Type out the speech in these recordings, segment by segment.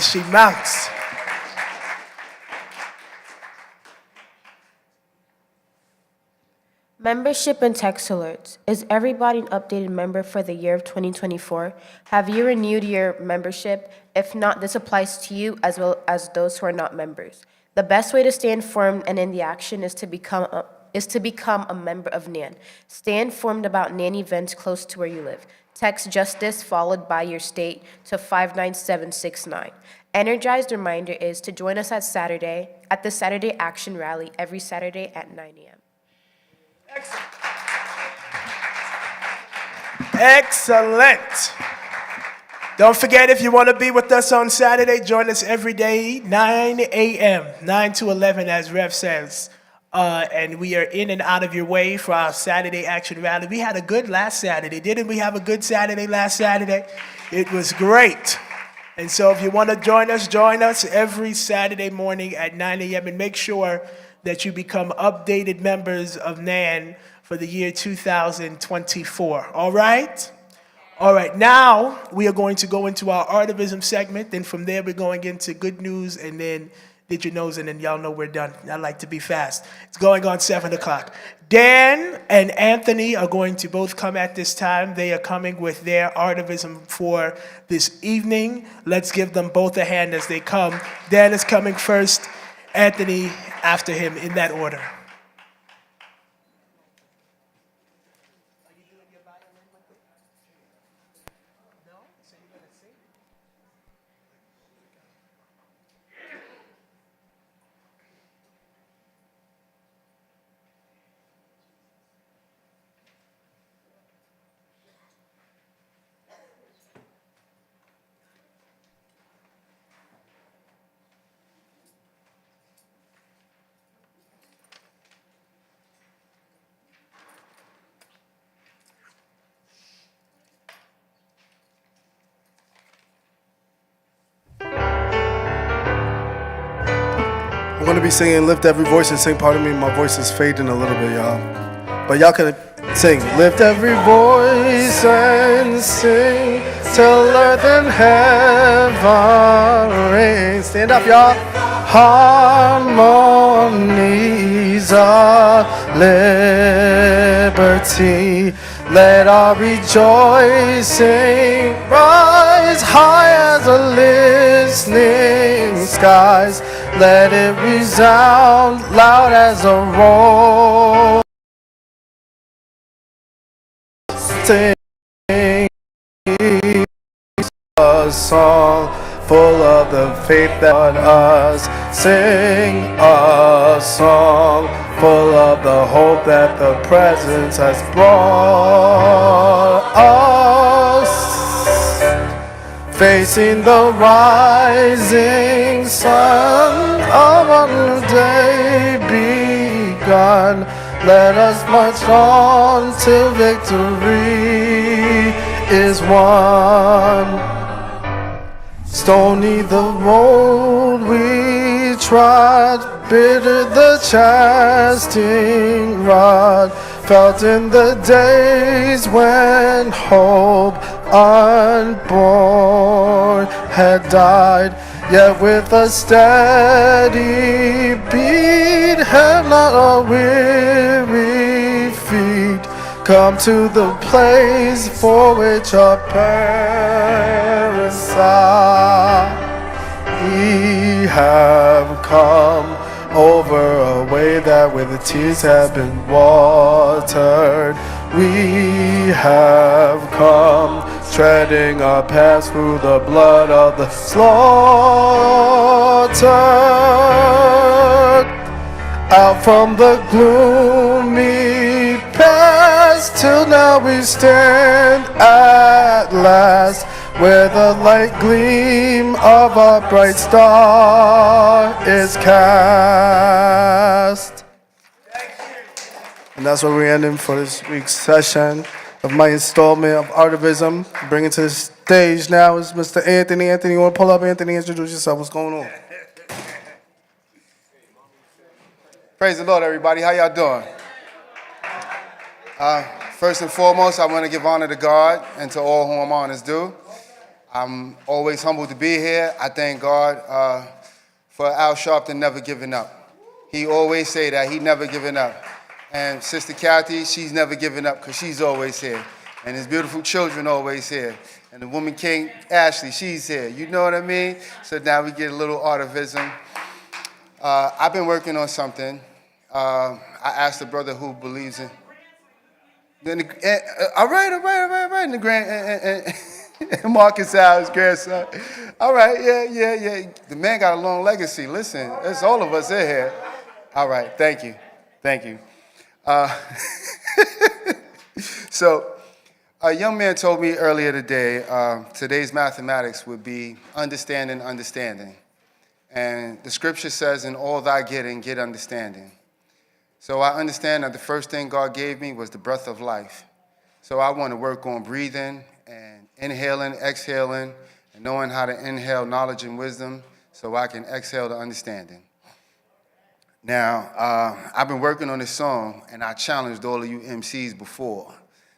She mounts. Membership and text alerts. Is everybody an updated member for the year of 2024? Have you renewed your membership? If not, this applies to you as well as those who are not members. The best way to stay informed and in the action is to become a member of NAN. Stay informed about NAN events close to where you live. Text Justice followed by your state to 59769. Energized reminder is to join us at the Saturday Action Rally every Saturday at 9 a.m. Excellent. Don't forget, if you want to be with us on Saturday, join us every day, 9 a.m., 9 to 11, as Rev says. And we are in and out of your way for our Saturday Action Rally. We had a good last Saturday. Didn't we have a good Saturday last Saturday? It was great. And so if you want to join us every Saturday morning at 9 a.m. and make sure that you become updated members of NAN for the year 2024. All right? All right, now we are going to go into our artivism segment. Then from there, we're going into good news, and then did your nose, and then y'all know we're done. I like to be fast. It's going on 7 o'clock. Dan and Anthony are going to both come at this time. They are coming with their artivism for this evening. Let's give them both a hand as they come. Dan is coming first, Anthony after him, in that order. I'm going to be singing Lift Every Voice and sing. Pardon me, my voice is fading a little bit, y'all. But y'all can sing. Lift every voice and sing till earth and heaven ring. Stand up, y'all. Harmonies of liberty. Let our rejoicing rise high as the listening skies. Let it resound loud as a roar. Sing a song full of the faith that us. Sing a song full of the hope that the presence has brought us. Facing the rising sun of a new day begun. Let us march on till victory is won. Stony the road we trod, bitter the chastening rod, felt in the days when hope unborn had died. Yet with a steady beat, have not a weary feet come to the place for which our parents sigh. We have come over a way that with the tears have been watered. We have come treading our paths through the blood of the slaughtered. Out from the gloomy past till now we stand at last, where the light gleam of our bright star is cast. And that's where we're ending for this week's session of my installment of artivism. Bringing to the stage now is Mr. Anthony. Anthony, you want to pull up? Anthony, introduce yourself. What's going on? Praise the Lord, everybody. How y'all doing? First and foremost, I want to give honor to God and to all whom honors due. I'm always humbled to be here. I thank God for Al Sharpton never giving up. He always say that, he never giving up. And Sister Kathy, she's never giving up because she's always here. And his beautiful children always here. And the woman king, Ashley, she's here. You know what I mean? So now we get a little artivism. I've been working on something. I asked the brother who believes in. All right. And the and Marcus Al's grandson. All right, yeah. The man got a long legacy. Listen, it's all of us in here. All right, thank you. So, a young man told me earlier today, today's mathematics would be understanding. And the scripture says, in all thy getting, get understanding. So I understand that the first thing God gave me was the breath of life. So I want to work on breathing and inhaling, exhaling, and knowing how to inhale knowledge and wisdom so I can exhale the understanding. Now, I've been working on this song, and I challenged all of you MCs before.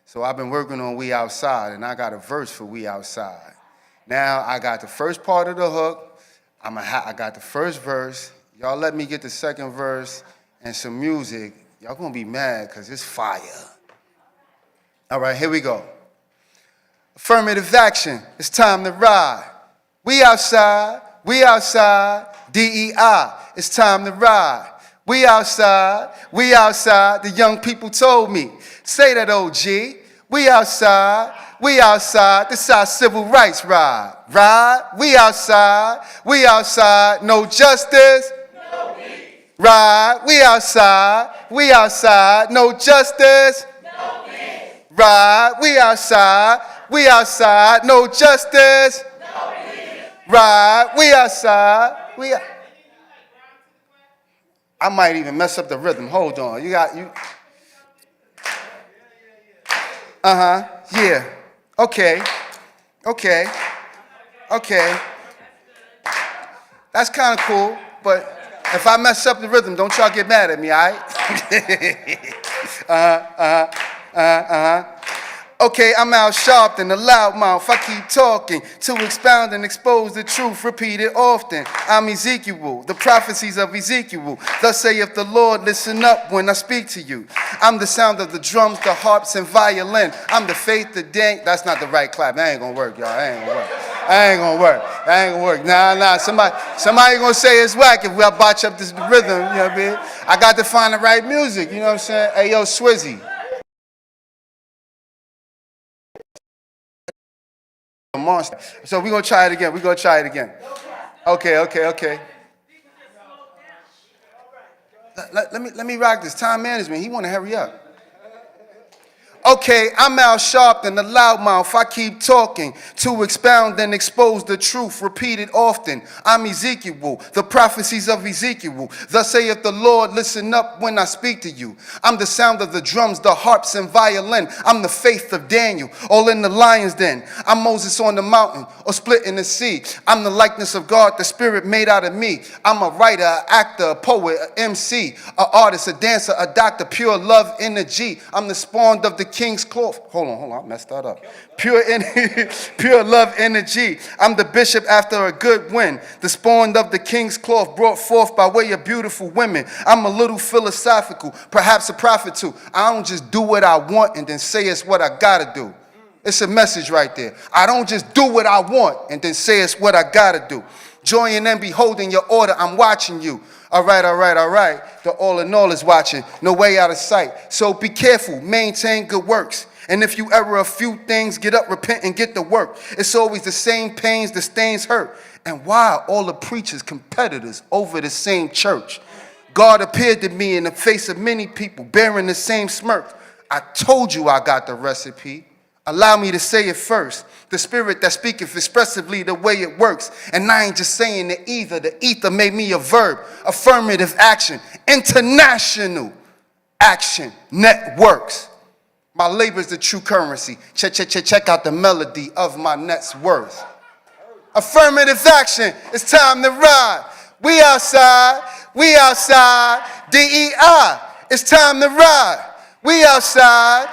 So I've been working on We Outside, and I got a verse for We Outside. Now, I got the first part of the hook. I got the first verse. Y'all let me get the second verse and some music. Y'all gonna be mad because it's fire. All right, here we go. Affirmative action, it's time to ride. We outside, DEI, it's time to ride. We outside, the young people told me. Say that, OG. We outside, this our civil rights ride. We outside, no justice. No peace. Ride, we outside, no justice. No peace. Ride, we outside, no justice. No peace. Ride, we outside, I might even mess up the rhythm. Hold on. Yeah. Okay. That's kind of cool, but if I mess up the rhythm, don't y'all get mad at me, all right? Okay, I'm Al Sharpton, the loudmouth. I keep talking to expound and expose the truth, repeat it often. I'm Ezekiel, the prophecies of Ezekiel. Thus saith the Lord, listen up when I speak to you. I'm the sound of the drums, the harps, and violin. I'm the faith, the dance. That's not the right clap. That ain't gonna work, y'all. That ain't gonna work. Nah. Somebody gonna say it's whack if we botch up this rhythm, you know what I mean? I got to find the right music, you know what I'm saying? Hey, yo, Swizzy. Monster. So we're gonna try it again. Okay. Let me rock this. Time management. He wanna hurry up. Okay, I'm Al Sharpton, the loudmouth. I keep talking to expound and expose the truth, repeat it often. I'm Ezekiel, the prophecies of Ezekiel. Thus saith the Lord, listen up when I speak to you. I'm the sound of the drums, the harps, and violin. I'm the faith of Daniel, all in the lion's den. I'm Moses on the mountain, or split in the sea. I'm the likeness of God, the spirit made out of me. I'm a writer, an actor, a poet, an MC, an artist, a dancer, a doctor, pure love energy. I'm the spawn of the king's cloth. Hold on, I messed that up. Pure love energy. I'm the bishop after a good win. The spawn of the king's cloth brought forth by way of beautiful women. I'm a little philosophical, perhaps a prophet too. I don't just do what I want and then say it's what I gotta do. It's a message right there. I don't just do what I want and then say it's what I gotta do. Joining and beholding your order, I'm watching you. All right. The all in all is watching, no way out of sight. So be careful, maintain good works. And if you error a few things, get up, repent, and get to work. It's always the same pains, the stains hurt. And why all the preachers competitors over the same church? God appeared to me in the face of many people, bearing the same smirk. I told you I got the recipe. Allow me to say it first. The spirit that speaketh expressively the way it works. And I ain't just saying the ether. The ether made me a verb. Affirmative action. International action networks. My labor is the true currency. Check out the melody of my net's worth. Affirmative action. It's time to ride. We outside, DEI. It's time to ride. We outside,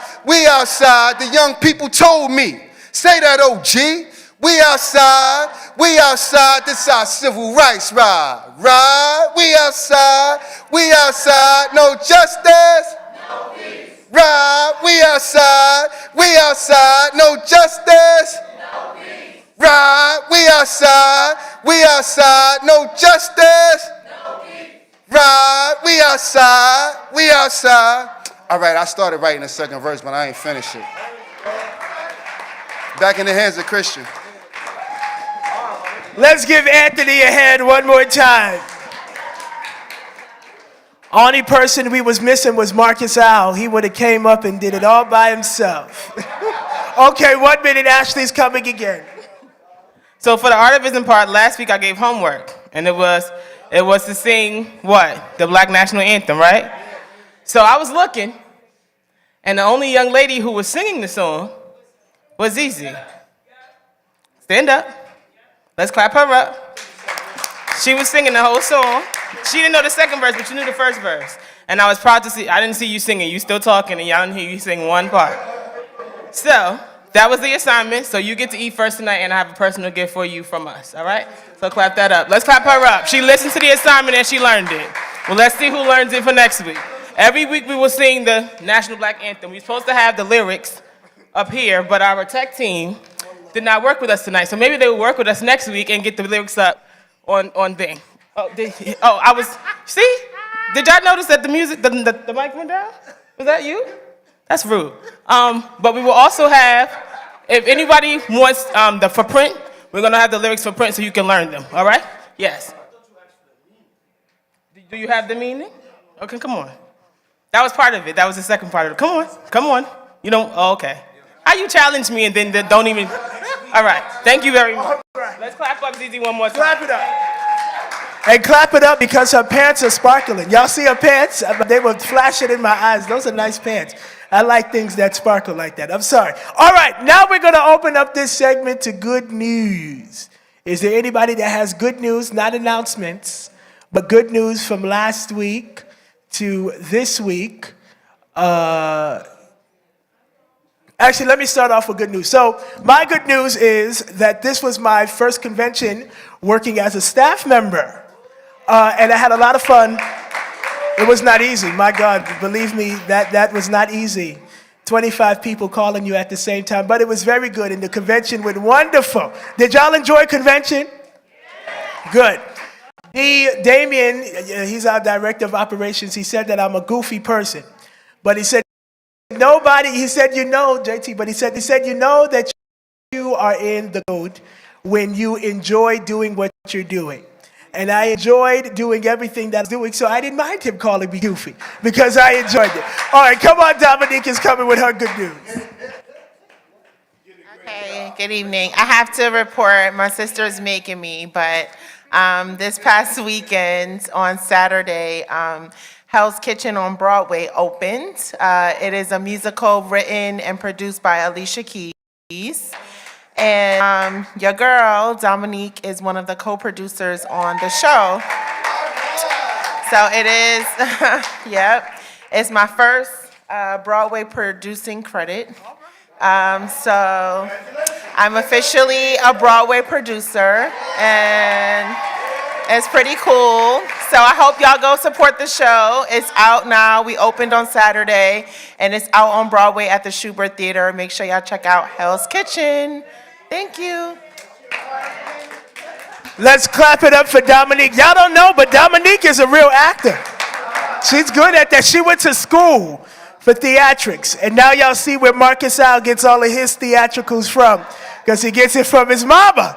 the young people told me. Say that, OG. We outside, this our civil rights ride. We outside, no justice. Ride, we outside, no justice. Ride, we outside, no justice. Ride, we outside. All right, I started writing the second verse, but I ain't finished it. Back in the hands of Christian. Let's give Anthony a hand one more time. Only person we was missing was Marcus Owl. He would have came up and did it all by himself. Okay, 1 minute, Ashley's coming again. So for the artivism part, last week I gave homework, and it was to sing what? The Black National Anthem, right? So I was looking, and the only young lady who was singing the song was Easy. Stand up. Let's clap her up. She was singing the whole song. She didn't know the second verse, but she knew the first verse. And I was proud to see, I didn't see you singing. You still talking, and y'all didn't hear you sing one part. So that was the assignment. So you get to eat first tonight, and I have a personal gift for you from us, all right? So clap that up. Let's clap her up. She listened to the assignment, and she learned it. Well, let's see who learns it for next week. Every week we will sing the National Black Anthem. We're supposed to have the lyrics up here, but our tech team did not work with us tonight. So maybe they will work with us next week and get the lyrics up on thing. See? Did y'all notice that the music, the mic went down? Was that you? That's rude. But we will also have, if anybody wants the for print, we're gonna have the lyrics for print so you can learn them, all right? Yes. Do you have the meaning? Okay, come on. That was part of it. That was the second part of it. Come on. You don't, okay. How you challenge me and then don't even, all right. Thank you very much. Right. Let's clap up Zizi one more time. Clap it up. And clap it up because her pants are sparkling. Y'all see her pants? They were flashing in my eyes. Those are nice pants. I like things that sparkle like that. I'm sorry. All right, now we're going to open up this segment to good news. Is there anybody that has good news, not announcements, but good news from last week to this week? Actually, let me start off with good news. So my good news is that this was my first convention working as a staff member. And I had a lot of fun. It was not easy. My God, believe me, that was not easy. 25 people calling you at the same time, but it was very good, and the convention went wonderful. Did y'all enjoy convention? Good. Damien, he's our director of operations, he said that I'm a goofy person, but he said, JT, but he said, you know that you are in the code when you enjoy doing what you're doing. And I enjoyed doing everything that I was doing, so I didn't mind him calling me goofy, because I enjoyed it. All right, come on, Dominique is coming with her good news. Okay, good evening. I have to report, my sister's making me, but this past weekend on Saturday, Hell's Kitchen on Broadway opened. It is a musical written and produced by Alicia Keys. And your girl, Dominique, is one of the co-producers on the show. So it is, yep, it's my first Broadway producing credit. So I'm officially a Broadway producer, and it's pretty cool. So I hope y'all go support the show. It's out now. We opened on Saturday, and it's out on Broadway at the Schubert Theater. Make sure y'all check out Hell's Kitchen. Thank you. Let's clap it up for Dominique. Y'all don't know, but Dominique is a real actor. She's good at that. She went to school for theatrics, and now y'all see where Marcus Al gets all of his theatricals from, because he gets it from his mama.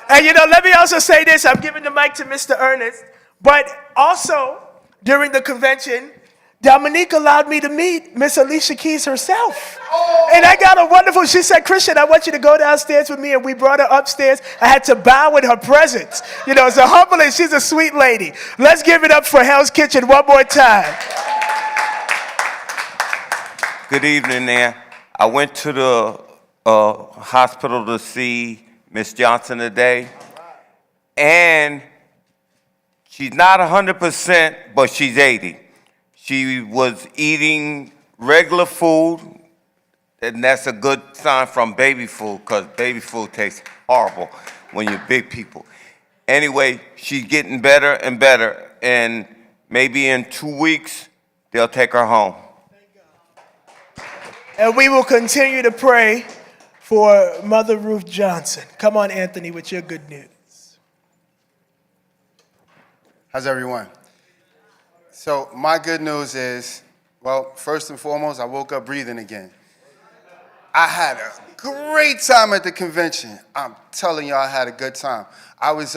And let me also say this. I'm giving the mic to Mr. Ernest, but also during the convention, Dominique allowed me to meet Miss Alicia Keys herself. And I got a wonderful, she said, Christian, I want you to go downstairs with me. And we brought her upstairs. I had to bow in her presence. It's a humbling, she's a sweet lady. Let's give it up for Hell's Kitchen one more time. Good evening there. I went to the hospital to see Miss Johnson today. And she's not 100%, but she's 80. She was eating regular food, And that's a good sign from baby food, because baby food tastes horrible when you're big people. Anyway, she's getting better and better, and maybe in 2 weeks, they'll take her home. And we will continue to pray for Mother Ruth Johnson. Come on, Anthony, with your good news. How's everyone? So my good news is, well, first and foremost, I woke up breathing again. I had a great time at the convention. I'm telling y'all, I had a good time. I was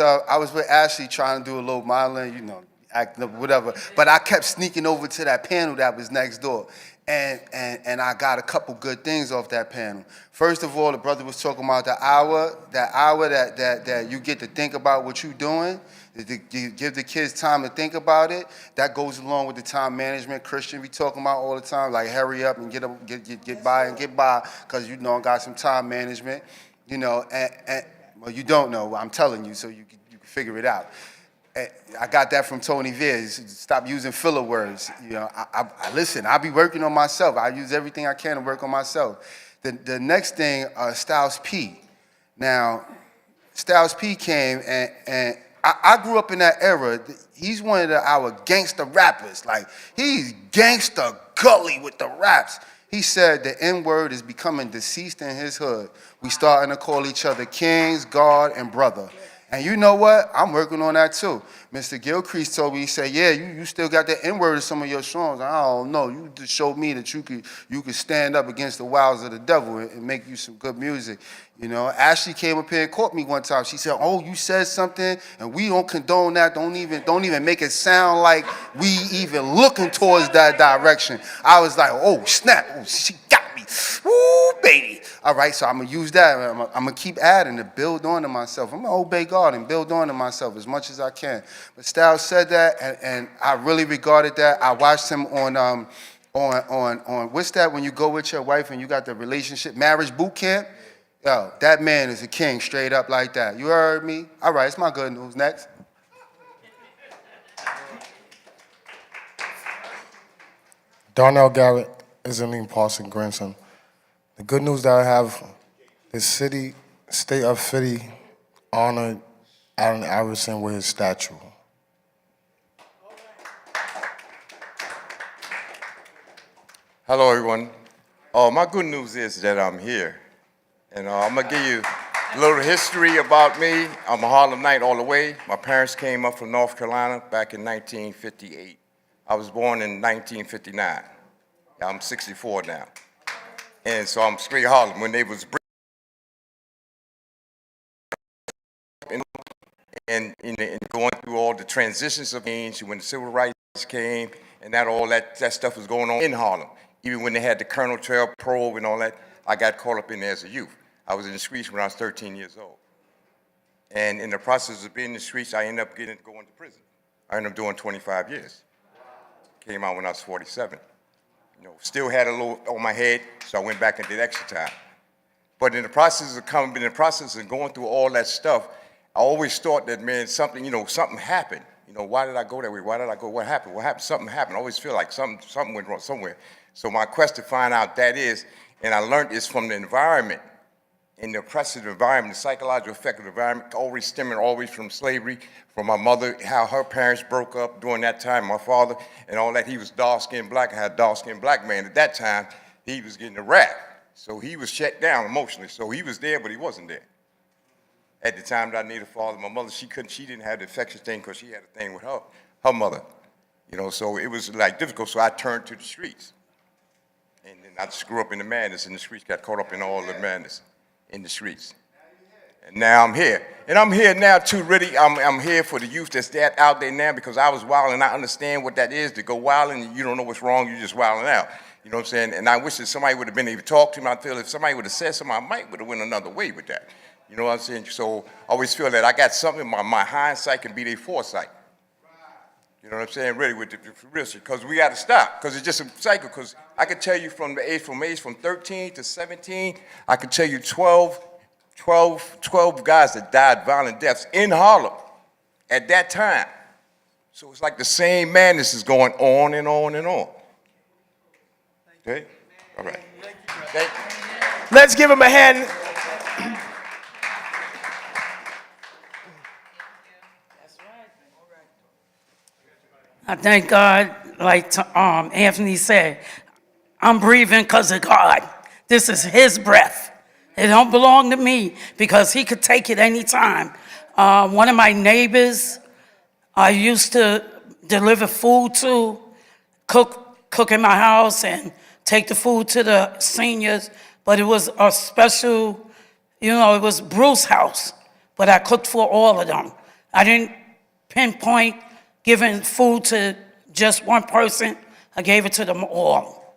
with Ashley trying to do a little modeling, you know, acting up, whatever. But I kept sneaking over to that panel that was next door. And I got a couple good things off that panel. First of all, the brother was talking about that hour that you get to think about what you're doing. You give the kids time to think about it. That goes along with the time management Christian be talking about all the time, like hurry up and get by, because you know I got some time management, you know, and well, you don't know, I'm telling you, so you can figure it out. I got that from Tony Veer. Stop using filler words. You know, listen, I be working on myself. I use everything I can to work on myself. The next thing, Styles P. Now, Styles P came, and I grew up in that era. He's one of our gangster rappers. Like, he's gangster gully with the raps. He said the N-word is becoming deceased in his hood. We starting to call each other kings, God, and brother. And you know what? I'm working on that too. Mr. Gilcrease told me, he said, yeah, you still got the N-word in some of your songs. I don't know. You just showed me that you could stand up against the wiles of the devil and make you some good music. You know, Ashley came up here and caught me one time. She said, oh, you said something, and we don't condone that. Don't even make it sound like we even looking towards that direction. I was like, oh, snap. Oh, she got me. Woo, baby. All right, so I'm going to use that. I'm going to keep adding to build on to myself. I'm going to obey God and build on to myself as much as I can. But Styles said that, and I really regarded that. I watched him on what's that when you go with your wife and you got the relationship, marriage boot camp? Yo, that man is a king straight up like that. You heard me? All right, it's my good news. Next. Darnell Garrett is Aline Parson grandson. The good news that I have is state of Philly honored Allen Iverson with his statue. Hello, everyone. My good news is that I'm here. And I'm going to give you a little history about me. I'm a Harlemite all the way. My parents came up from North Carolina back in 1958. I was born in 1959. I'm 64 now. And so I'm straight Harlem. When they was and going through all the transitions of change, when the civil rights came, and all that stuff was going on in Harlem. Even when they had the Colonel Trail probe and all that, I got caught up in there as a youth. I was in the streets when I was 13 years old. And in the process of being in the streets, I ended up going to prison. I ended up doing 25 years. Came out when I was 47. You know, still had a little on my head, so I went back and did extra time. But in the process of going through all that stuff, I always thought that, man, something happened. You know, why did I go that way? Why did I go? What happened? What happened? Something happened. I always feel like something went wrong somewhere. So my quest to find out that is, and I learned this from the environment, in the oppressive environment, the psychological effect of the environment, always stemming from slavery, from my mother, how her parents broke up during that time, my father, and all that. He was dark-skinned black. I had a dark-skinned black man. At that time, he was getting a rap. So he was shut down emotionally. So he was there, but he wasn't there. At the time that I needed a father, my mother, she didn't have the affection thing because she had a thing with her mother. You know, so it was like difficult, so I turned to the streets. And then I just grew up in the madness in the streets, got caught up in all the madness in the streets. And now I'm here. And I'm here now too, really, I'm here for the youth that's out there now because I was wilding. I understand what that is, to go wilding and you don't know what's wrong, you're just wilding out. You know what I'm saying? And I wish that somebody would have been able to talk to me. I feel if somebody would have said something, I might would have went another way with that. You know what I'm saying? So I always feel that I got something, my hindsight can be their foresight. You know what I'm saying? Really, with the real shit, because we got to stop, because it's just a cycle. Because I could tell you from age from 13 to 17, I could tell you 12 guys that died violent deaths in Harlem at that time. So it's like the same madness is going on and on and on. Okay? All right. Thank you. Let's give him a hand. I thank God, like Anthony said, I'm breathing because of God. This is his breath. It don't belong to me because he could take it anytime. One of my neighbors I used to deliver food to, cook in my house and take the food to the seniors, but it was a special, it was Bruce's house, but I cooked for all of them. I didn't pinpoint giving food to just one person. I gave it to them all.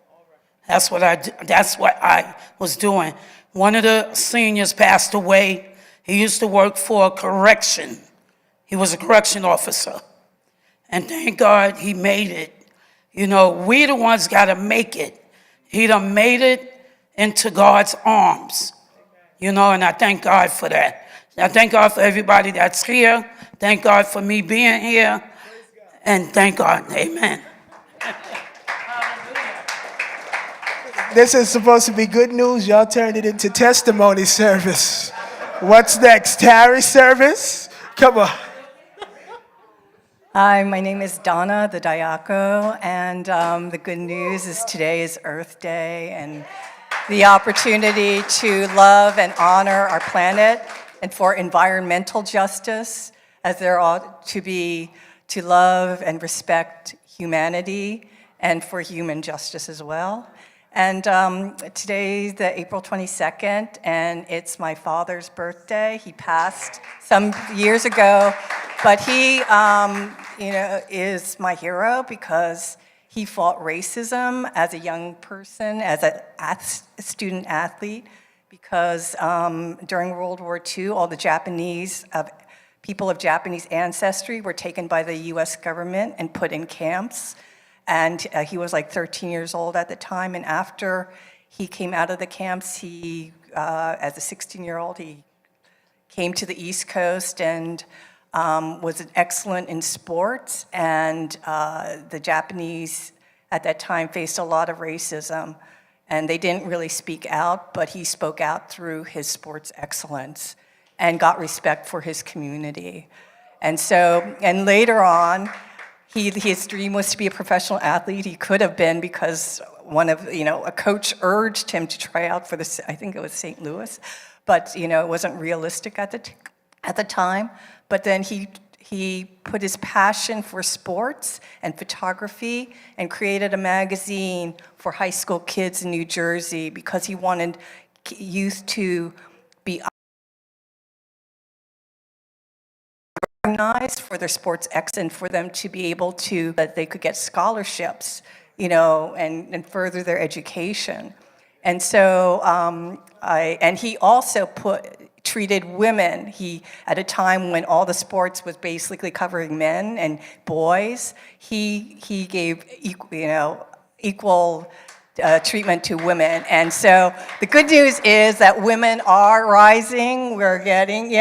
That's what I was doing. One of the seniors passed away. He used to work for a correction. He was a correction officer. And thank God he made it. We the ones got to make it. He done made it into God's arms. And I thank God for that. I thank God for everybody that's here. Thank God for me being here. And thank God. Amen. This is supposed to be good news. Y'all turned it into testimony service. What's next? Tarry service? Come on. Hi, my name is Donna, the Diaco, and the good news is today is Earth Day, and the opportunity to love and honor our planet, and for environmental justice, as there ought to be, to love and respect humanity, and for human justice as well. And today's the April 22nd, and it's my father's birthday. He passed some years ago, but he, is my hero because he fought racism as a young person, as a student athlete, because during World War II, all the people of Japanese ancestry were taken by the US government and put in camps. And he was like 13 years old at the time. And after he came out of the camps, he, as a 16-year-old, he came to the East Coast and was excellent in sports. And the Japanese at that time faced a lot of racism. And they didn't really speak out, but he spoke out through his sports excellence and got respect for his community. And later on, his dream was to be a professional athlete. He could have been because a coach urged him to try out for I think it was St. Louis, but it wasn't realistic at the time. But then he put his passion for sports and photography and created a magazine for high school kids in New Jersey because he wanted youth to be recognized for their sports excellence, for them to be able to, that they could get scholarships, and further their education. And so, and he also treated women. At a time when all the sports was basically covering men and boys, he gave equal treatment to women. And so the good news is that women are rising. We're getting,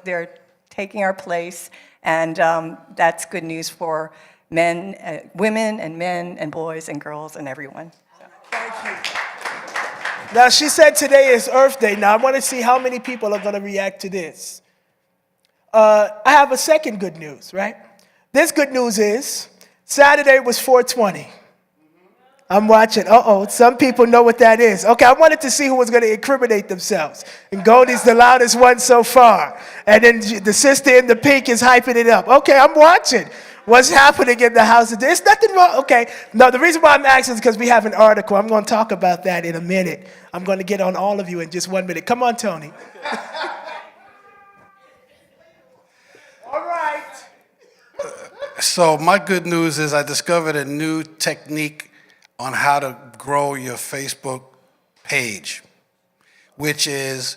they're taking our place, and that's good news for men, women, and men, and boys, and girls, and everyone. Thank you. Now, she said today is Earth Day. Now, I want to see how many people are going to react to this. I have a second good news, right? This good news is Saturday was 420. I'm watching. Some people know what that is. Okay, I wanted to see who was going to incriminate themselves. And Goldie's the loudest one so far. And then the sister in the pink is hyping it up. Okay, I'm watching. What's happening in the house? There's nothing wrong. Okay, no, the reason why I'm asking is because we have an article. I'm going to talk about that in a minute. I'm going to get on all of you in just 1 minute. Come on, Tony. All right. So my good news is I discovered a new technique on how to grow your Facebook page, which is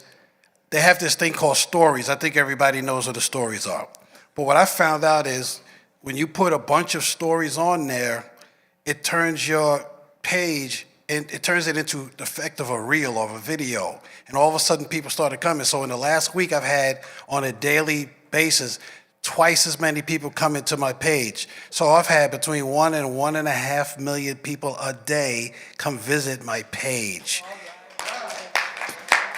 they have this thing called stories. I think everybody knows what the stories are. But what I found out is when you put a bunch of stories on there, it turns your page, and it turns it into the effect of a reel or a video. And all of a sudden people started coming. So in the last week I've had on a daily basis twice as many people coming to my page. So I've had between 1 and 1.5 million people a day come visit my page.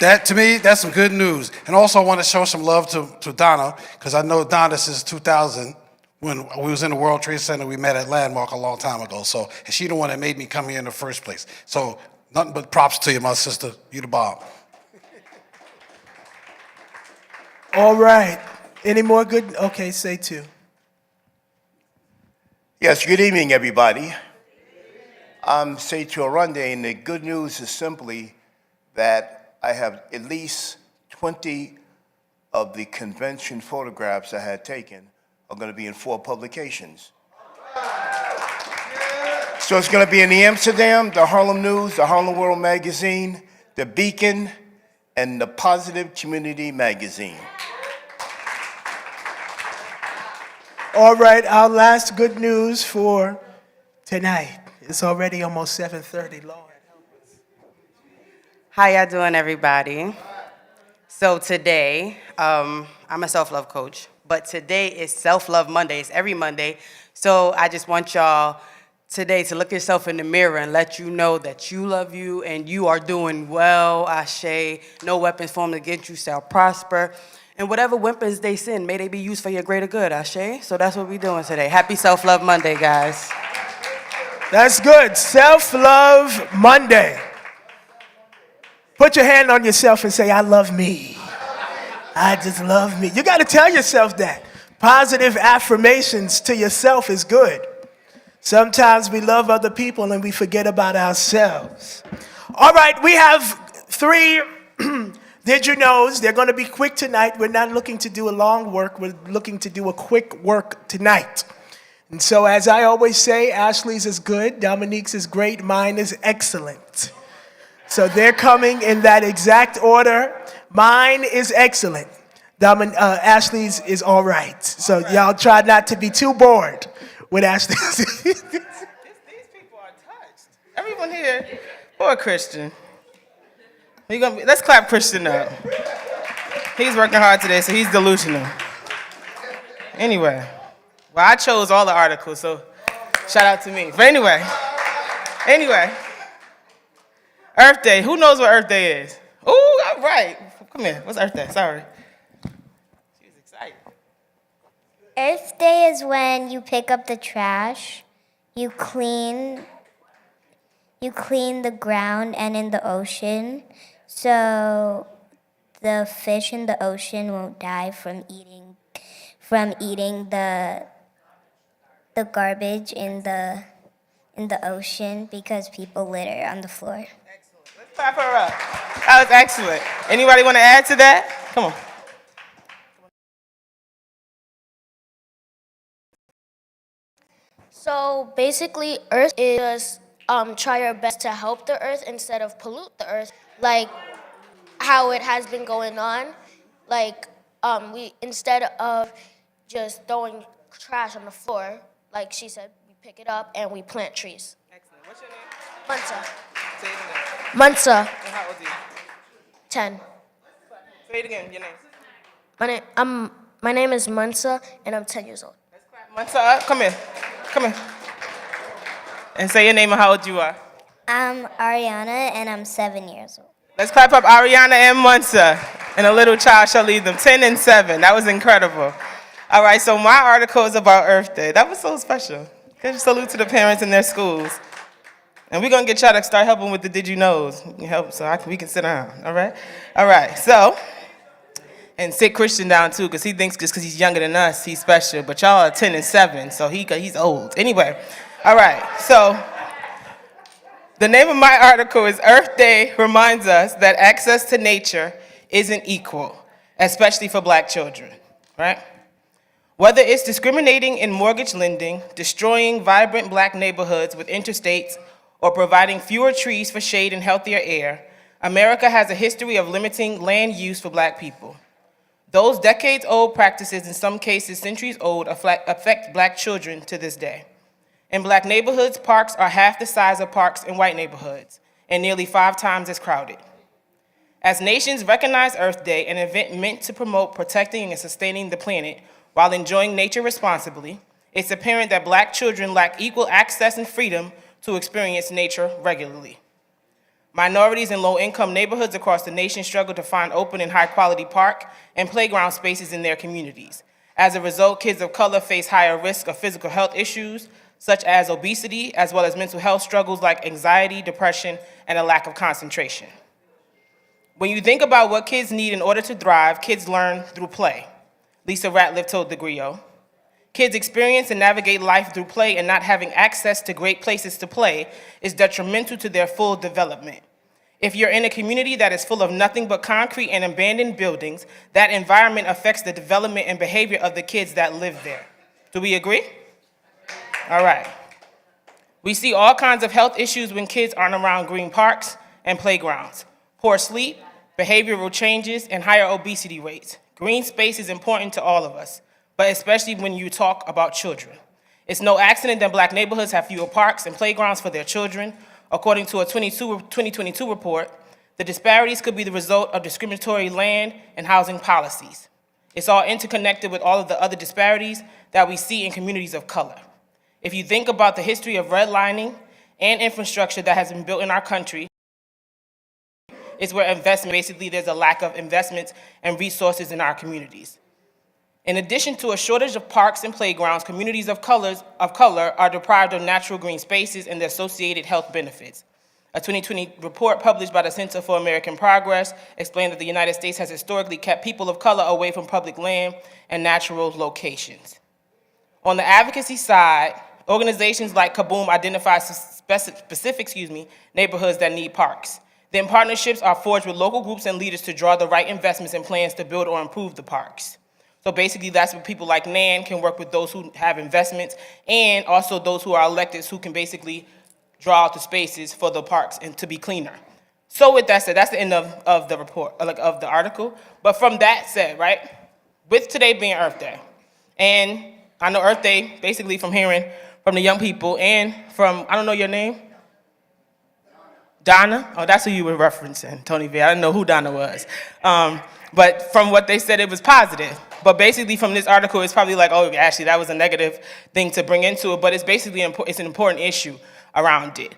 That, to me, that's some good news. And also I want to show some love to Donna, because I know Donna since 2000, when we was in the World Trade Center, we met at Landmark a long time ago. So, and she the one that made me come here in the first place. So nothing but props to you, my sister. You the bomb. All right. Any more good? Okay, say two. Yes, good evening, everybody. I'm Seitu Arunde, and the good news is simply that I have at least 20 of the convention photographs I had taken are going to be in 4 publications. So it's going to be in the Amsterdam, the Harlem News, the Harlem World Magazine, the Beacon, and the Positive Community Magazine. All right, our last good news for tonight. It's already almost 7:30, Lord. How y'all doing, everybody? So today, I'm a self-love coach, but today is Self-Love Monday. It's every Monday. So I just want y'all today to look yourself in the mirror and let you know that you love you and you are doing well, Ashe. No weapons formed against you shall prosper. And whatever weapons they send, may they be used for your greater good, Ashe. So that's what we're doing today. Happy Self-Love Monday, guys. That's good. Self-Love Monday. Put your hand on yourself and say, I love me. I just love me. You got to tell yourself that. Positive affirmations to yourself is good. Sometimes we love other people and we forget about ourselves. All right, we have 3 Did You Knows. They're going to be quick tonight. We're not looking to do a long work. We're looking to do a quick work tonight. And so as I always say, Ashley's is good, Dominique's is great, mine is excellent. So they're coming in that exact order. Mine is excellent. Ashley's is all right. So y'all try not to be too bored with Ashley's. These people are touched. Everyone here, poor Christian. Let's clap Christian up. He's working hard today, so he's delusional. Anyway, well, I chose all the articles, so shout out to me. But anyway. Earth Day. Who knows what Earth Day is? Ooh, all right. Come here. What's Earth Day? Sorry. She was excited. Earth Day is when you pick up the trash, you clean the ground and in the ocean, so the fish in the ocean won't die from eating the garbage in the ocean because people litter on the floor. Let's clap her up. That was excellent. Anybody want to add to that? Come on. So basically, Earth is try our best to help the Earth instead of pollute the Earth, like how it has been going on. Like we instead of just throwing trash on the floor, like she said, we pick it up and we plant trees. Excellent. What's your name? Mansa. Say it again. Mansa. And how old are you? 10. Say it again. Your name. My name is Mansa, and I'm 10 years old. Let's clap Mansa up. Come here. Come here. And say your name and how old you are. I'm Ariana, and I'm 7 years old. Let's clap up Ariana and Mansa. And a little child shall lead them. 10 and 7. That was incredible. All right, so my article is about Earth Day. That was so special. Good salute to the parents in their schools. And we're going to get y'all to start helping with the Did You Knows. Help so we can sit down, all right? All right, so, and sit Christian down too, because he thinks just because he's younger than us, he's special. But y'all are 10 and 7, so he's old. Anyway, all right, so the name of my article is Earth Day reminds us that access to nature isn't equal, especially for black children, right? Whether it's discriminating in mortgage lending, destroying vibrant black neighborhoods with interstates, or providing fewer trees for shade and healthier air, America has a history of limiting land use for black people. Those decades-old practices, in some cases centuries old, affect black children to this day. In black neighborhoods, parks are half the size of parks in white neighborhoods, and nearly 5 times as crowded. As nations recognize Earth Day, an event meant to promote protecting and sustaining the planet, while enjoying nature responsibly, it's apparent that Black children lack equal access and freedom to experience nature regularly. Minorities in low-income neighborhoods across the nation struggle to find open and high-quality park and playground spaces in their communities. As a result, kids of color face higher risk of physical health issues, such as obesity, as well as mental health struggles like anxiety, depression, and a lack of concentration. When you think about what kids need in order to thrive, kids learn through play. Lisa Ratliff told the Griot. Kids experience and navigate life through play, and not having access to great places to play is detrimental to their full development. If you're in a community that is full of nothing but concrete and abandoned buildings, that environment affects the development and behavior of the kids that live there. Do we agree? All right. We see all kinds of health issues when kids aren't around green parks and playgrounds. Poor sleep, behavioral changes, and higher obesity rates. Green space is important to all of us, but especially when you talk about children. It's no accident that Black neighborhoods have fewer parks and playgrounds for their children. According to a 2022 report, the disparities could be the result of discriminatory land and housing policies. It's all interconnected with all of the other disparities that we see in communities of color. If you think about the history of redlining and infrastructure that has been built in our country, it's where basically there's a lack of investments and resources in our communities. In addition to a shortage of parks and playgrounds, communities of color are deprived of natural green spaces and the associated health benefits. A 2020 report published by the Center for American Progress explained that the United States has historically kept people of color away from public land and natural locations. On the advocacy side, organizations like Kaboom identify specific neighborhoods that need parks. Then partnerships are forged with local groups and leaders to draw the right investments and plans to build or improve the parks. So basically, that's where people like NAN can work with those who have investments, and also those who are electeds who can basically draw out the spaces for the parks and to be cleaner. So with that said, that's the end of the report, of the article. But from that said, right, with today being Earth Day, and I know Earth Day, basically from hearing from the young people and from, I don't know your name? Donna? Oh, that's who you were referencing, Tony V. I didn't know who Donna was. But from what they said, it was positive. But basically from this article, it's probably like, oh, actually, that was a negative thing to bring into it, but it's basically it's an important issue around it.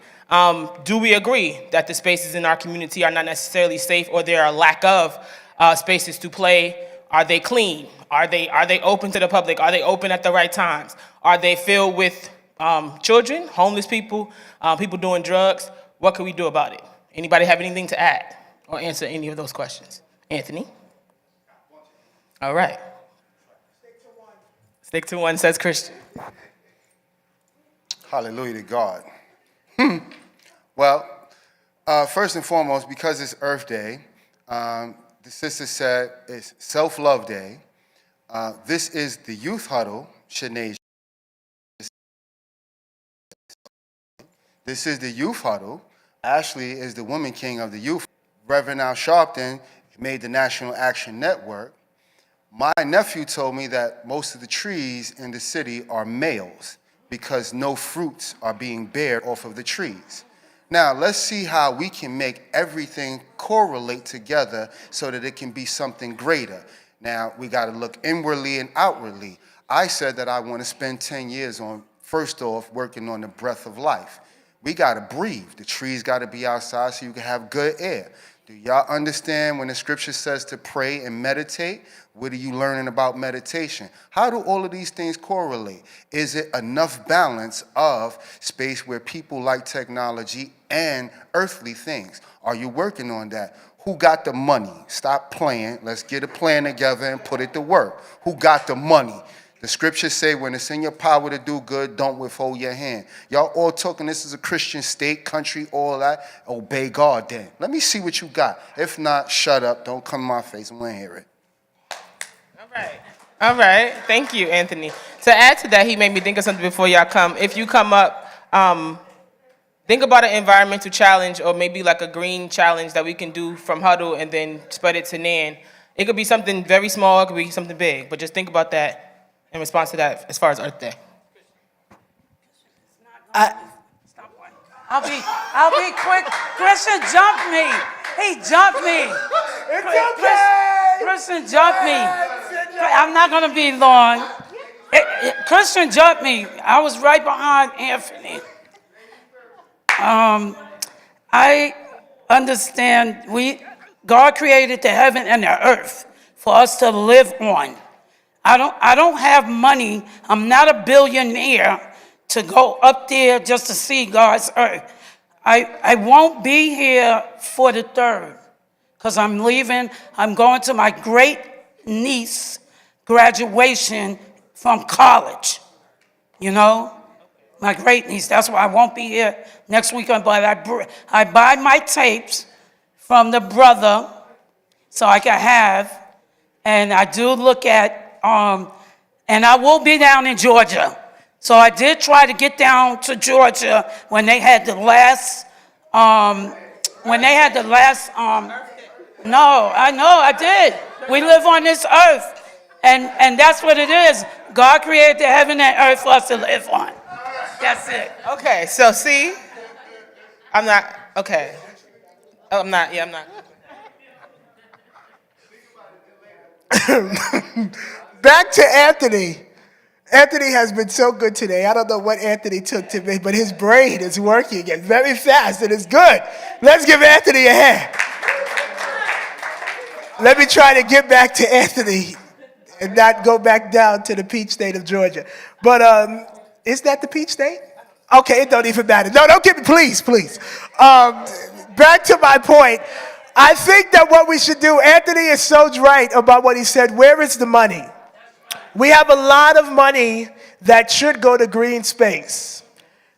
Do we agree that the spaces in our community are not necessarily safe, or there are a lack of spaces to play? Are they clean? Are they open to the public? Are they open at the right times? Are they filled with children, homeless people, people doing drugs? What can we do about it? Anybody have anything to add or answer any of those questions? Anthony? All right. Stick to one, says Christian. Hallelujah to God. Well, first and foremost, because it's Earth Day, the sister said it's Self-Love Day. This is the Youth Huddle, Shanae. This is the Youth Huddle. Ashley is the woman king of the youth. Reverend Al Sharpton made the National Action Network. My nephew told me that most of the trees in the city are males because no fruits are being bared off of the trees. Now, let's see how we can make everything correlate together so that it can be something greater. Now, we got to look inwardly and outwardly. I said that I want to spend 10 years on, first off, working on the breath of life. We got to breathe. The trees got to be outside so you can have good air. Do y'all understand when the scripture says to pray and meditate? What are you learning about meditation? How do all of these things correlate? Is it enough balance of space where people like technology and earthly things? Are you working on that? Who got the money? Stop playing. Let's get a plan together and put it to work. Who got the money? The scriptures say when it's in your power to do good, don't withhold your hand. Y'all all talking this is a Christian state, country, all that. Obey God then. Let me see what you got. If not, shut up. Don't come in my face. I'm going to hear it. All right. Thank you, Anthony. To add to that, he made me think of something before y'all come. If you come up, think about an environmental challenge or maybe like a green challenge that we can do from Huddle and then spread it to NAN. It could be something very small. It could be something big. But just think about that in response to that as far as Earth Day. I'll be quick. Christian jumped me. He jumped me. It's okay. Christian jumped me. I'm not going to be long. Christian jumped me. I was right behind Anthony. I understand God created the heaven and the earth for us to live on. I don't have money. I'm not a billionaire to go up there just to see God's earth. I won't be here for the 3rd because I'm leaving. I'm going to my great niece graduation from college. You know, my great niece. That's why I won't be here next weekend. But I buy my tapes from the brother so I can have, and I do look at, and I will be down in Georgia. So I did try to get down to Georgia when they had the last, no, I know, I did. We live on this earth, and that's what it is. God created the heaven and earth for us to live on. That's it. Okay, so see, I'm not, okay. Oh, I'm not. Back to Anthony. Anthony has been so good today. I don't know what Anthony took to me, but his brain is working and very fast, and it's good. Let's give Anthony a hand. Let me try to get back to Anthony and not go back down to the peach state of Georgia. But is that the peach state? Okay, it don't even matter. No, don't give me, please. Back to my point. I think that what we should do, Anthony is so right about what he said. Where is the money? We have a lot of money that should go to green space.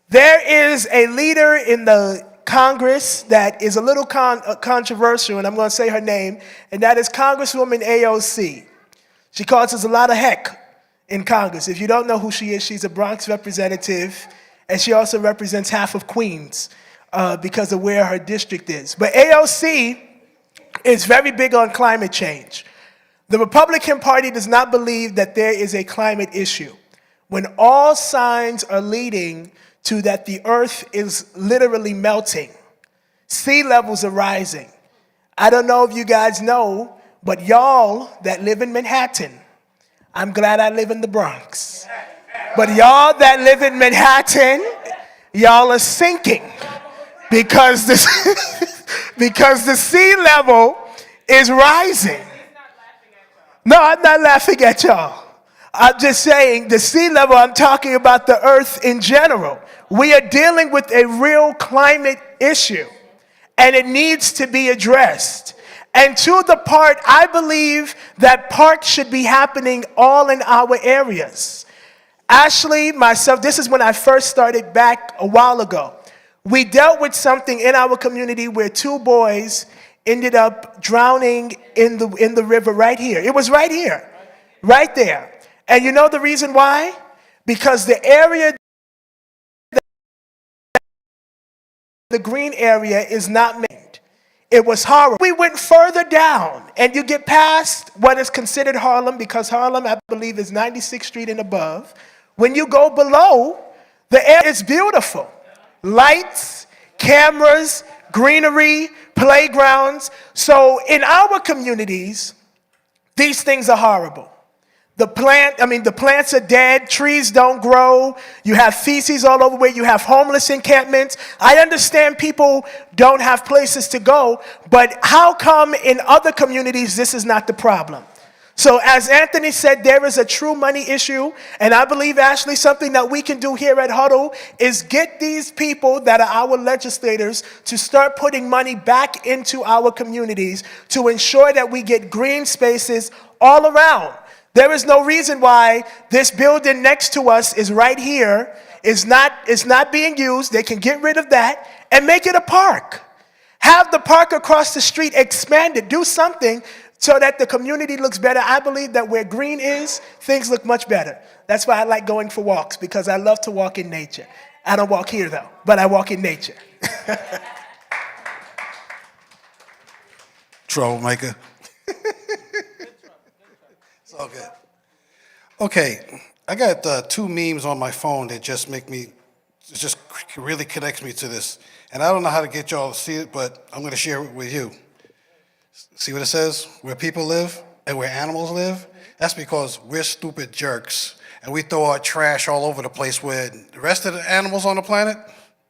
There is a leader in the Congress that is a little controversial, and I'm going to say her name, and that is Congresswoman AOC. She causes a lot of heck in Congress. If you don't know who she is, she's a Bronx representative, and she also represents half of Queens because of where her district is. But AOC is very big on climate change. The Republican Party does not believe that there is a climate issue, when all signs are leading to that the earth is literally melting. Sea levels are rising. I don't know if you guys know, but y'all that live in Manhattan, I'm glad I live in the Bronx, but y'all that live in Manhattan, y'all are sinking because the sea level is rising. No, I'm not laughing at y'all. I'm just saying the sea level, I'm talking about the earth in general. We are dealing with a real climate issue, and it needs to be addressed. And to the part, I believe that parks should be happening all in our areas. Ashley, myself, this is when I first started back a while ago. We dealt with something in our community where 2 boys ended up drowning in the river right here. It was right here, right there. And you know the reason why? Because the area, the green area is not made. It was horrible. We went further down, and you get past what is considered Harlem, because Harlem, I believe, is 96th Street and above. When you go below, the area is beautiful. Lights, cameras, greenery, playgrounds. So in our communities, these things are horrible. The plants are dead, trees don't grow, you have feces all over where you have homeless encampments. I understand people don't have places to go, but how come in other communities this is not the problem? So as Anthony said, there is a true money issue, and I believe, Ashley, something that we can do here at Huddle is get these people that are our legislators to start putting money back into our communities to ensure that we get green spaces all around. There is no reason why this building next to us is right here, is not being used. They can get rid of that and make it a park. Have the park across the street expanded. Do something so that the community looks better. I believe that where green is, things look much better. That's why I like going for walks, because I love to walk in nature. I don't walk here, though, but I walk in nature. Troublemaker. It's all good. Okay, I got 2 memes on my phone that just really connects me to this. And I don't know how to get y'all to see it, but I'm going to share it with you. See what it says? Where people live? and where animals live, that's because we're stupid jerks and we throw our trash all over the place where the rest of the animals on the planet,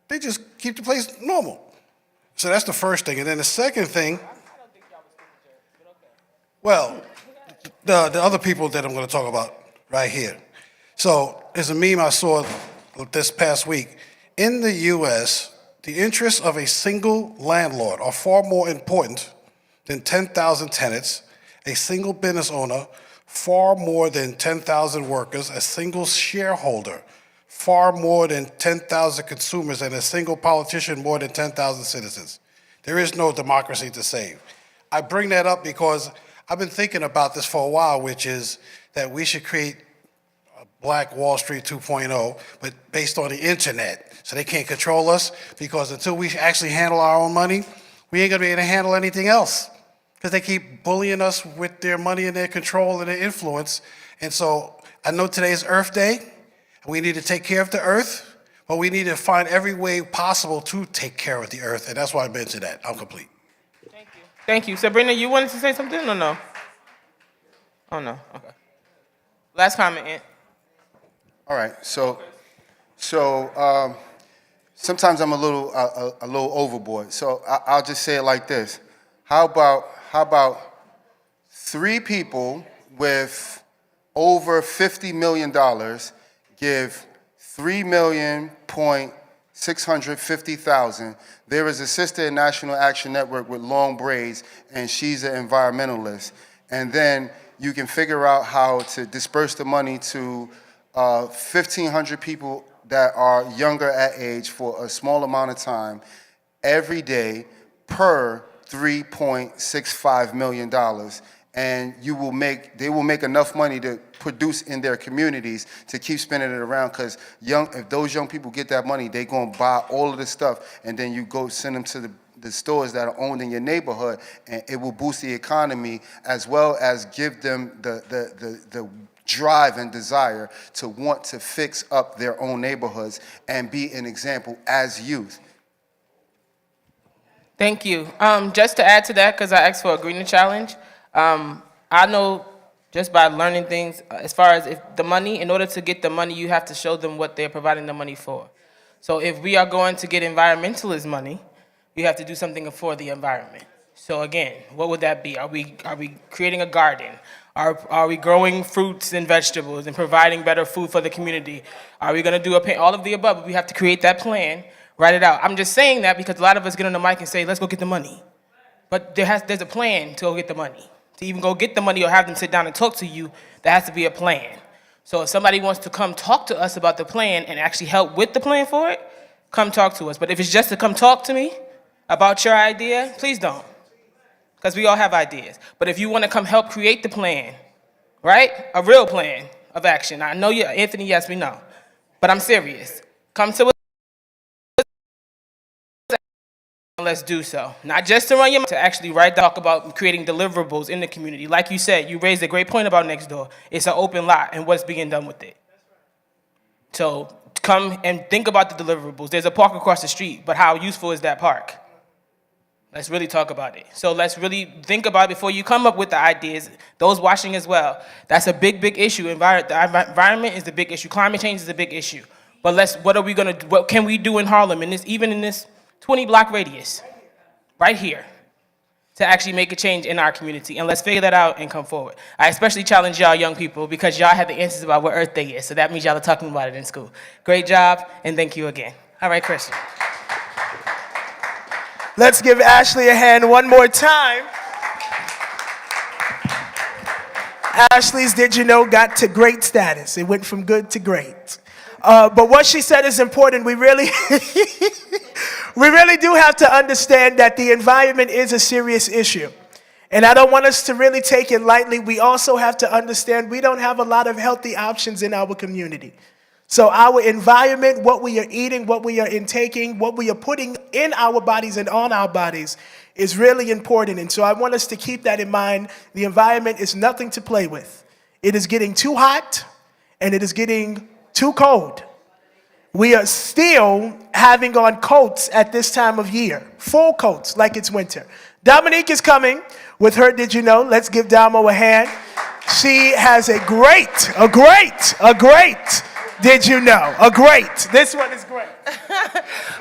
they just keep the place normal. So that's the first thing. And then the second thing, well, the other people that I'm going to talk about right here. So there's a meme I saw this past week. In the U.S., the interests of a single landlord are far more important than 10,000 tenants, a single business owner, far more than 10,000 workers, a single shareholder, far more than 10,000 consumers, and a single politician more than 10,000 citizens. There is no democracy to save. I bring that up because I've been thinking about this for a while, which is that we should create a Black Wall Street 2.0, but based on the internet, so they can't control us, because until we actually handle our own money, we ain't gonna be able to handle anything else, because they keep bullying us with their money and their control and their influence. And so I know today's Earth Day, and we need to take care of the Earth, but we need to find every way possible to take care of the Earth, and that's why I mentioned that. I'm complete. Thank you. Sabrina, you wanted to say something or no? Oh, no. Okay. Last comment, Ant. All right. So sometimes I'm a little overboard. So I'll just say it like this. How about 3 people with over $50 million give $3,650,000. There is a sister in National Action Network with long braids, and she's an environmentalist. And then you can figure out how to disperse the money to 1,500 people that are younger at age for a small amount of time every day per $3.65 million. And they will make enough money to produce in their communities to keep spending it around, because if those young people get that money, they're going to buy all of this stuff, and then you go send them to the stores that are owned in your neighborhood, and it will boost the economy as well as give them the drive and desire to want to fix up their own neighborhoods and be an example as youth. Thank you. Just to add to that, because I asked for a greener challenge, I know just by learning things, as far as if the money, in order to get the money, you have to show them what they're providing the money for. So if we are going to get environmentalist money, we have to do something for the environment. So again, what would that be? Are we creating a garden? Are we growing fruits and vegetables and providing better food for the community? Are we going to do all of the above? But we have to create that plan, write it out. I'm just saying that because a lot of us get on the mic and say, let's go get the money. But there's a plan to go get the money. To even go get the money or have them sit down and talk to you, there has to be a plan. So if somebody wants to come talk to us about the plan and actually help with the plan for it, come talk to us. But if it's just to come talk to me about your idea, please don't. Because we all have ideas. But if you want to come help create the plan, right? A real plan of action. I know you, Anthony, yes, we know. But I'm serious. Come to us. Let's do so. Not just to run your mouth, to actually talk about creating deliverables in the community. Like you said, you raised a great point about next door. It's an open lot and what's being done with it. So come and think about the deliverables. There's a park across the street, but how useful is that park? Let's really talk about it. So let's really think about it before you come up with the ideas. Those watching as well. That's a big, big issue. The environment is the big issue. Climate change is a big issue. But what are we gonna do? What can we do in Harlem, even in this 20-block radius, right here, to actually make a change in our community? And let's figure that out and come forward. I especially challenge y'all young people because y'all have the answers about what Earth Day is. So that means y'all are talking about it in school. Great job, and thank you again. All right, Christian. Let's give Ashley a hand one more time. Ashley's Did You Know got to great status. It went from good to great. But what she said is important. We really do have to understand that the environment is a serious issue. And I don't want us to really take it lightly. We also have to understand we don't have a lot of healthy options in our community. So our environment, what we are eating, what we are intaking, what we are putting in our bodies and on our bodies is really important. And so I want us to keep that in mind. The environment is nothing to play with. It is getting too hot and it is getting too cold. We are still having on coats at this time of year, full coats like it's winter. Dominique is coming with her Did You Know? Let's give Damo a hand. She has a great Did You Know? A great. This one is great.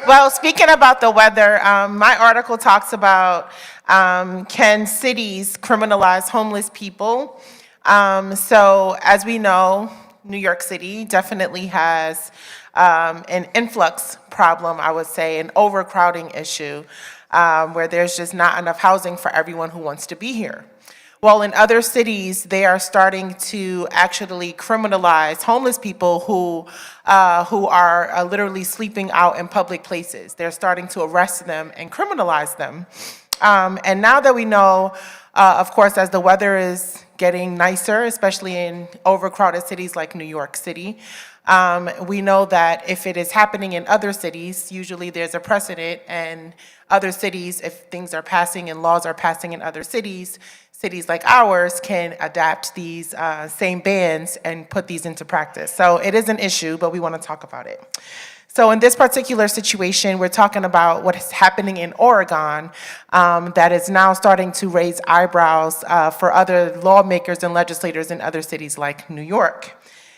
Well, speaking about the weather, my article talks about can cities criminalize homeless people? So as we know, New York City definitely has an influx problem, I would say, an overcrowding issue, where there's just not enough housing for everyone who wants to be here. Well, in other cities, they are starting to actually criminalize homeless people who are literally sleeping out in public places. They're starting to arrest them and criminalize them. And now that we know, of course, as the weather is getting nicer, especially in overcrowded cities like New York City, we know that if it is happening in other cities, usually there's a precedent, and other cities, if things are passing and laws are passing in other cities, cities like ours can adapt these same bans and put these into practice. So it is an issue, but we want to talk about it. So in this particular situation, we're talking about what is happening in Oregon that is now starting to raise eyebrows for other lawmakers and legislators in other cities like New York.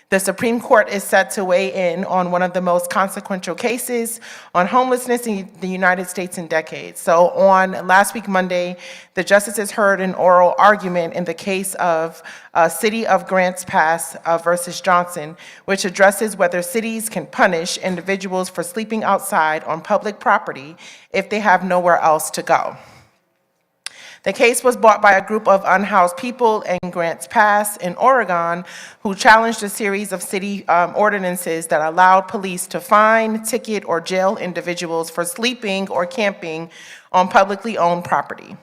The Supreme Court is set to weigh in on one of the most consequential cases on homelessness in the United States in decades. So on last week, Monday, the justices heard an oral argument in the case of City of Grants Pass versus Johnson, which addresses whether cities can punish individuals for sleeping outside on public property if they have nowhere else to go. The case was brought by a group of unhoused people in Grants Pass in Oregon who challenged a series of city ordinances that allowed police to fine, ticket, or jail individuals for sleeping or camping on publicly owned property.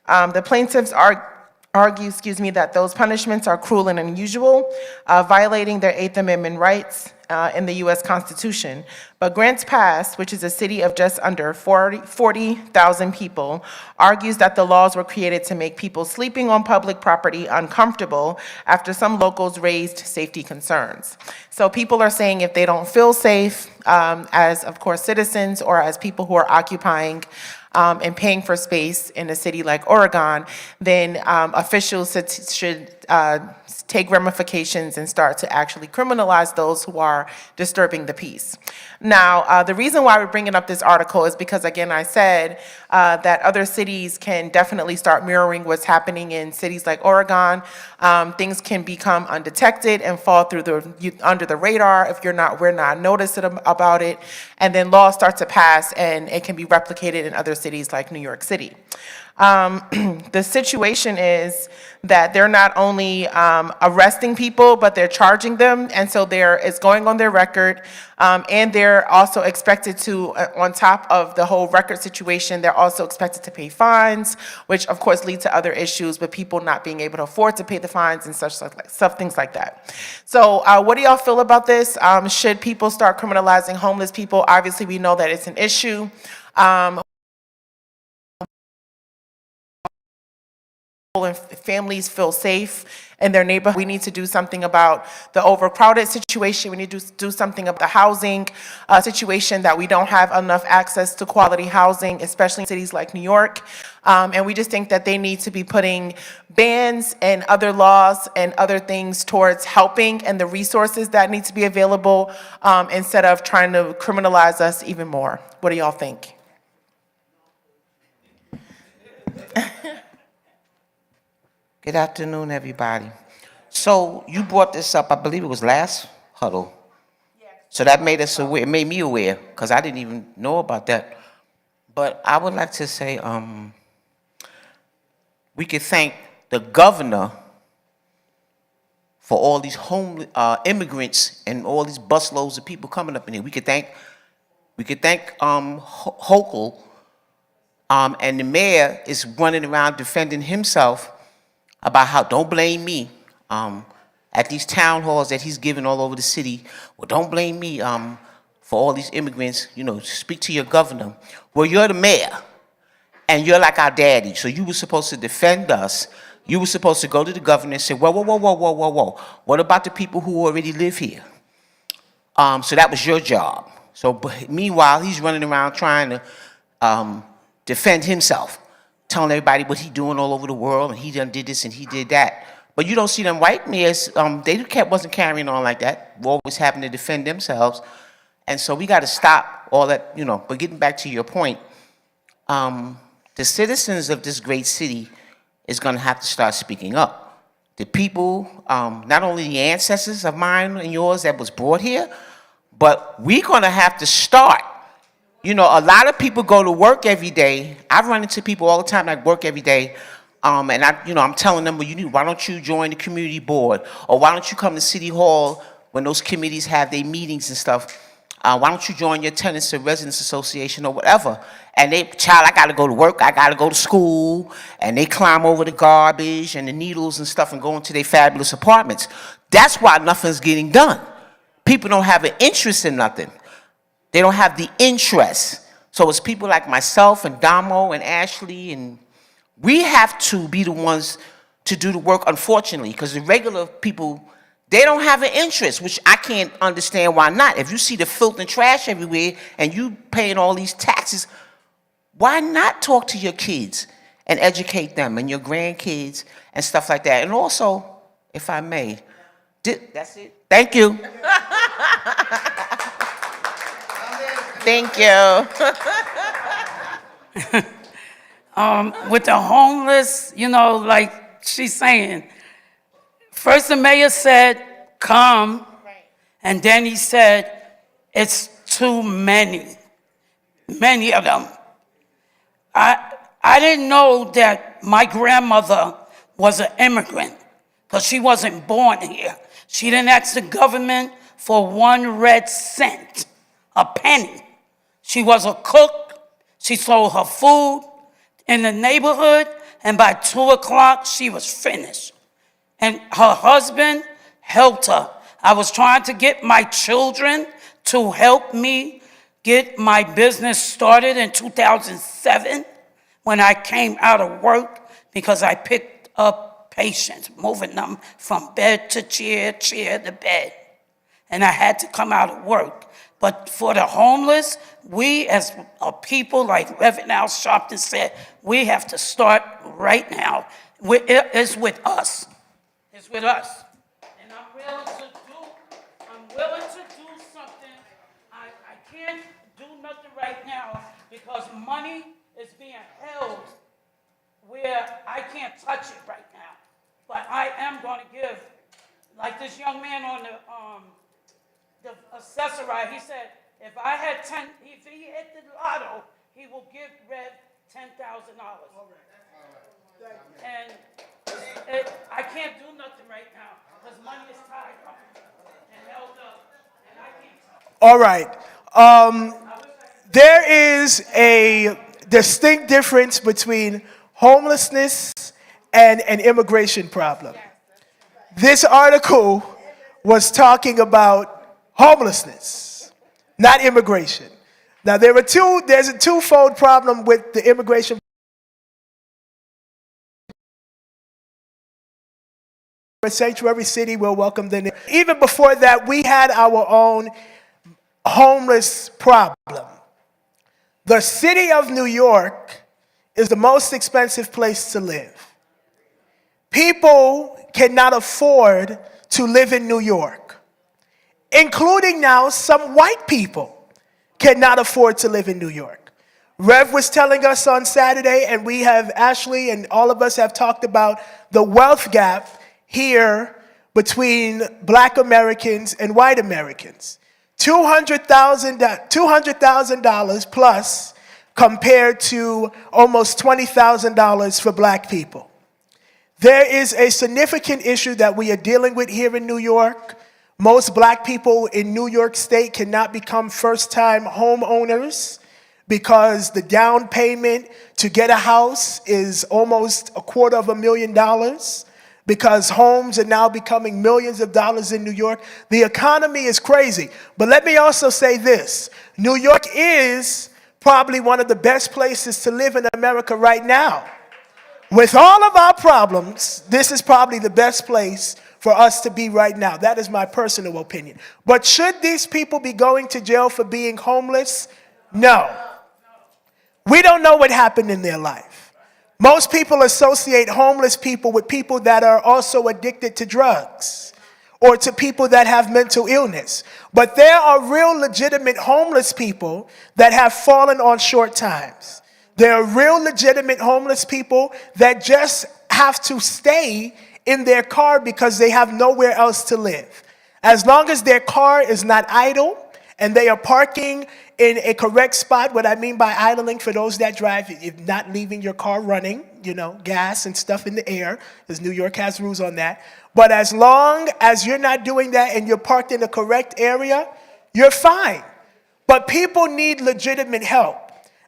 The plaintiffs argue, that those punishments are cruel and unusual, violating their Eighth Amendment rights in the U.S. Constitution. But Grants Pass, which is a city of just under 40,000 people, argues that the laws were created to make people sleeping on public property uncomfortable after some locals raised safety concerns. So people are saying if they don't feel safe, as, of course, citizens or as people who are occupying and paying for space in a city like Oregon, then officials should take ramifications and start to actually criminalize those who are disturbing the peace. Now, the reason why we're bringing up this article is because, again, I said that other cities can definitely start mirroring what's happening in cities like Oregon. Things can become undetected and fall under the radar if we're not noticed about it, and then laws start to pass and it can be replicated in other cities like New York City. The situation is that they're not only arresting people, but they're charging them, and so it's going on their record, and they're also expected to, on top of the whole record situation, they're also expected to pay fines, which of course lead to other issues with people not being able to afford to pay the fines and things like that. So what do y'all feel about this? Should people start criminalizing homeless people? Obviously, we know that it's an issue. And families feel safe in their neighborhood. We need to do something about the overcrowded situation. We need to do something about the housing situation, that we don't have enough access to quality housing, especially in cities like New York. And we just think that they need to be putting bans and other laws and other things towards helping and the resources that need to be available instead of trying to criminalize us even more. What do y'all think? Good afternoon, everybody. So you brought this up, I believe it was last Huddle. So that made us aware, made me aware, because I didn't even know about that. But I would like to say we could thank the governor for all these immigrants and all these busloads of people coming up in here. We could thank Hochul, and the mayor is running around defending himself about how, don't blame me, at these town halls that he's giving all over the city. Well, don't blame me for all these immigrants, speak to your governor. Well, you're the mayor, and you're like our daddy, so you were supposed to defend us. You were supposed to go to the governor and say, whoa, whoa, whoa, whoa, whoa, whoa, whoa. What about the people who already live here? So that was your job. So meanwhile, he's running around trying to defend himself. telling everybody what he doing all over the world, and he done did this and he did that. But you don't see them white mayors, wasn't carrying on like that, always having to defend themselves. And so we got to stop all that, but getting back to your point, the citizens of this great city is going to have to start speaking up. The people, not only the ancestors of mine and yours that was brought here, but we're going to have to start. A lot of people go to work every day. I run into people all the time that work every day, and I'm telling them, why don't you join the community board, or why don't you come to City Hall when those committees have their meetings and stuff? Why don't you join your tenants or residents association or whatever? And I got to go to work, I got to go to school, and they climb over the garbage and the needles and stuff and go into their fabulous apartments. That's why nothing's getting done. People don't have an interest in nothing. They don't have the interest. So it's people like myself and Damo and Ashley, and we have to be the ones to do the work, unfortunately, because the regular people, they don't have an interest, which I can't understand why not. If you see the filth and trash everywhere and you paying all these taxes, why not talk to your kids and educate them and your grandkids and stuff like that? And also, if I may, that's it. Thank you. Thank you. With the homeless, like she's saying, first the mayor said, come, and then he said, it's too many of them. I didn't know that my grandmother was an immigrant, because she wasn't born here. She didn't ask the government for 1 red cent, a penny. She was a cook. She sold her food in the neighborhood, and by 2 o'clock, she was finished. And her husband helped her. I was trying to get my children to help me get my business started in 2007 when I came out of work, because I picked up patients, moving them from bed to chair, chair to bed. And I had to come out of work. But for the homeless, we as a people, like Reverend Al Sharpton said, we have to start right now. It's with us. It's with us. And I'm willing to do something. I can't do nothing right now because money is being held where I can't touch it right now. But I am going to give, like this young man on the assessor, he said, if I had if he hit the lotto, he will give Rev $10,000. And I can't do nothing right now because money is tied up and held up, and I can't. All right. There is a distinct difference between homelessness and an immigration problem. This article was talking about homelessness, not immigration. Now, there's a twofold problem with the immigration. A sanctuary city will welcome them. Even before that, we had our own homeless problem. The city of New York is the most expensive place to live. People cannot afford to live in New York, including now some white people cannot afford to live in New York. Rev was telling us on Saturday, and we have, Ashley and all of us have talked about the wealth gap here between black Americans and white Americans. $200,000 plus compared to almost $20,000 for black people. There is a significant issue that we are dealing with here in New York. Most black people in New York State cannot become first-time homeowners because the down payment to get a house is almost $250,000, because homes are now becoming millions of dollars in New York. The economy is crazy. But let me also say this. New York is probably one of the best places to live in America right now. With all of our problems, this is probably the best place for us to be right now. That is my personal opinion. But should these people be going to jail for being homeless? No. We don't know what happened in their life. Most people associate homeless people with people that are also addicted to drugs or to people that have mental illness. But there are real legitimate homeless people that have fallen on short times. There are real legitimate homeless people that just have to stay in their car because they have nowhere else to live. As long as their car is not idle and they are parking in a correct spot. What I mean by idling, for those that drive, if not leaving your car running, gas and stuff in the air, because New York has rules on that. But as long as you're not doing that and you're parked in the correct area, you're fine. But people need legitimate help.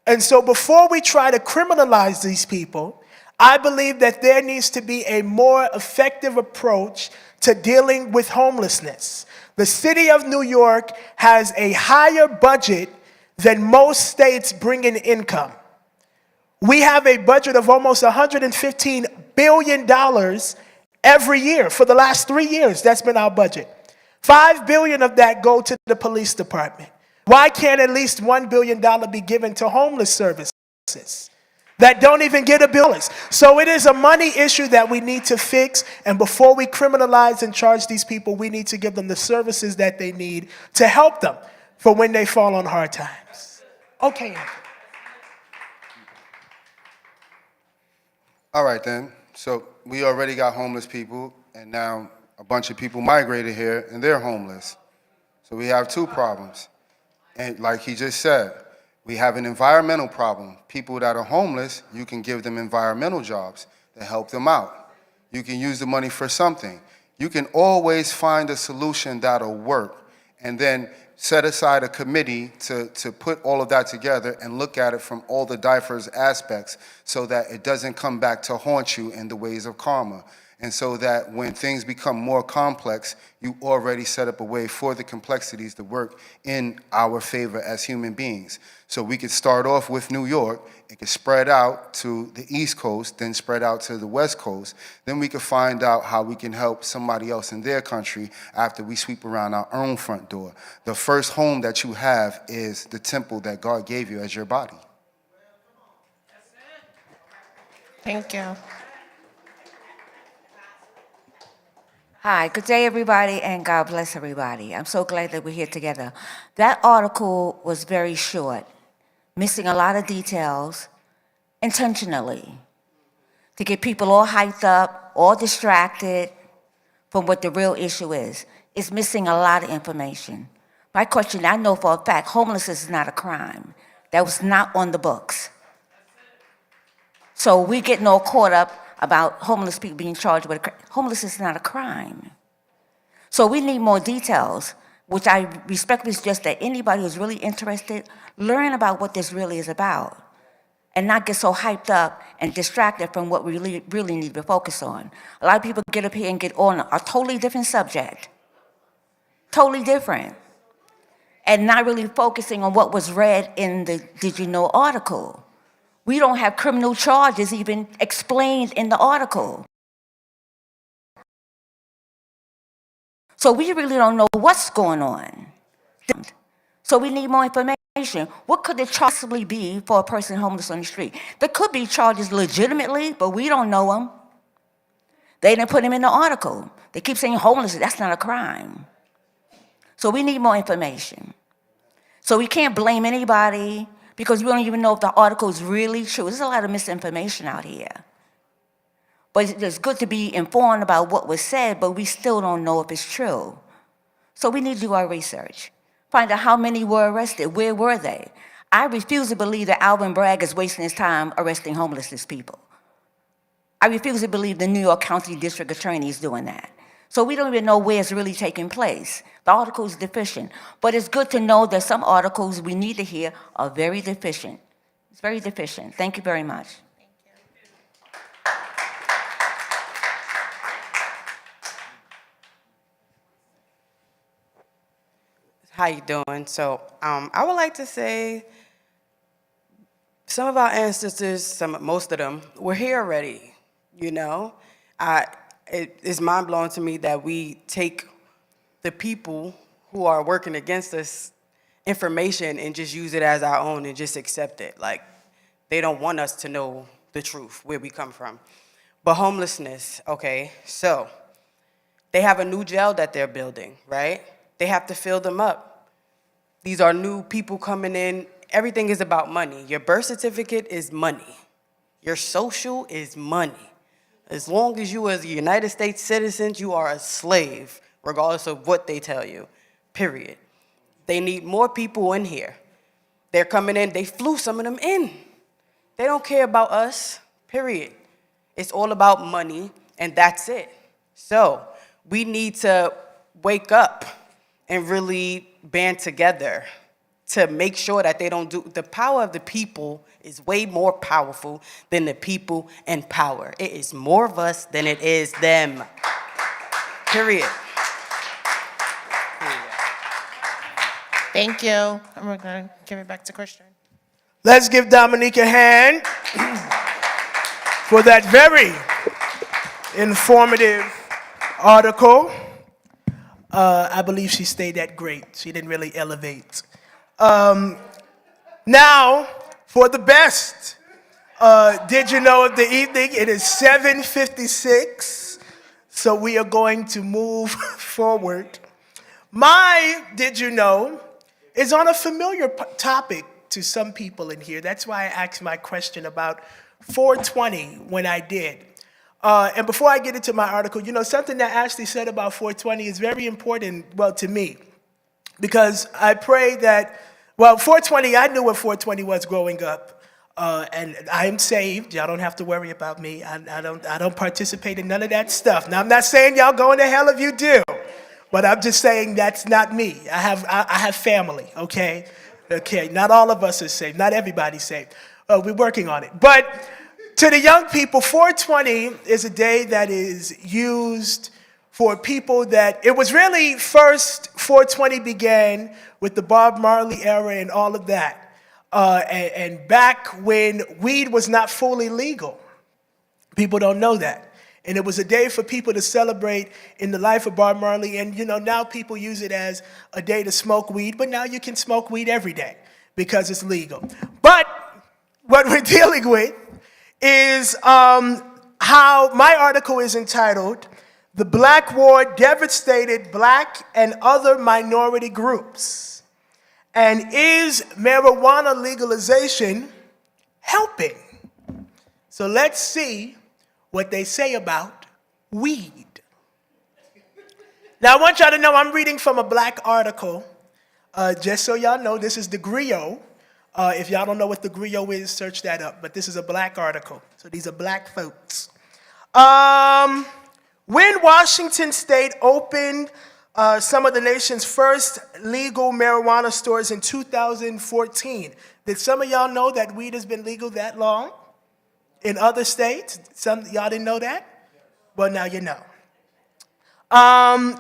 And so before we try to criminalize these people, I believe that there needs to be a more effective approach to dealing with homelessness. The city of New York has a higher budget than most states bring in income. We have a budget of almost $115 billion every year. For the last 3 years, that's been our budget. $5 billion of that go to the police department. Why can't at least $1 billion be given to homeless services that don't even get a bill? So it is a money issue that we need to fix, and before we criminalize and charge these people, we need to give them the services that they need to help them for when they fall on hard times. Okay. All right, then. So we already got homeless people, and now a bunch of people migrated here, and they're homeless. So we have two problems. And like he just said, we have an environmental problem. People that are homeless, you can give them environmental jobs to help them out. You can use the money for something. You can always find a solution that'll work, and then set aside a committee to put all of that together and look at it from all the diverse aspects so that it doesn't come back to haunt you in the ways of karma. And so that when things become more complex, you already set up a way for the complexities to work in our favor as human beings. So we could start off with New York, it could spread out to the East Coast, then spread out to the West Coast. Then we could find out how we can help somebody else in their country after we sweep around our own front door. The first home that you have is the temple that God gave you as your body. Thank you. Hi, good day, everybody, and God bless everybody. I'm so glad that we're here together. That article was very short, missing a lot of details intentionally to get people all hyped up, all distracted from what the real issue is. It's missing a lot of information. My question, I know for a fact, homelessness is not a crime. That was not on the books. So we're getting all caught up about homeless people being charged with a crime. Homelessness is not a crime. So we need more details, which I respectfully suggest that anybody who's really interested, learn about what this really is about and not get so hyped up and distracted from what we really need to focus on. A lot of people get up here and get on a totally different subject, totally different, and not really focusing on what was read in the Did You Know article. We don't have criminal charges even explained in the article. So we really don't know what's going on. So we need more information. What could it possibly be for a person homeless on the street? There could be charges legitimately, but we don't know them. They didn't put them in the article. They keep saying homeless, that's not a crime. So we need more information. So we can't blame anybody because we don't even know if the article is really true. There's a lot of misinformation out here. But it's good to be informed about what was said, but we still don't know if it's true. So we need to do our research. Find out how many were arrested, where were they? I refuse to believe that Alvin Bragg is wasting his time arresting homeless people. I refuse to believe the New York County District Attorney is doing that. So we don't even know where it's really taking place. The article is deficient. But it's good to know that some articles we need to hear are very deficient. It's very deficient. Thank you very much. How you doing? So I would like to say some of our ancestors, most of them, were here already, you know? It is mind-blowing to me that we take the people who are working against us information and just use it as our own and just accept it. Like, they don't want us to know the truth, where we come from. But homelessness, okay, so they have a new jail that they're building, right? They have to fill them up. These are new people coming in. Everything is about money. Your birth certificate is money. Your social is money. As long as you as a United States citizen, you are a slave, regardless of what they tell you, period. They need more people in here. They're coming in, they flew some of them in. They don't care about us, period. It's all about money, and that's it. So we need to wake up and really band together to make sure that they don't do, the power of the people is way more powerful than the people in power. It is more of us than it is them, period. Thank you. I'm gonna give it back to Christian. Let's give Dominique a hand for that very informative article. I believe she stayed at great. She didn't really elevate. Now, for the best, did you know of the evening? It is 7:56, so we are going to move forward. My did you know is on a familiar topic to some people in here. That's why I asked my question about 420 when I did. And before I get into my article, you know, something that Ashley said about 420 is very important, well, to me, because I pray that, well, 420, I knew what 420 was growing up, and I am saved. Y'all don't have to worry about me. I don't participate in none of that stuff. Now, I'm not saying y'all going to hell if you do, but I'm just saying that's not me. I have family, okay? Okay, not all of us are saved. Not everybody's saved. We're working on it. But to the young people, 420 is a day that is used for people that, it was really first, 420 began with the Bob Marley era and all of that. And back when weed was not fully legal. People don't know that. And it was a day for people to celebrate in the life of Bob Marley. And, you know, now people use it as a day to smoke weed, but now you can smoke weed every day because it's legal. But what we're dealing with is how my article is entitled, "The Black War Devastated Black and Other Minority Groups. And is marijuana legalization helping?" So let's see what they say about weed. Now, I want y'all to know I'm reading from a black article. Just so y'all know, this is the griot. If y'all don't know what the griot is, search that up. But this is a black article. So these are black folks. When Washington State opened some of the nation's first legal marijuana stores in 2014, did some of y'all know that weed has been legal that long? In other states? Some y'all didn't know that? Well, now you know.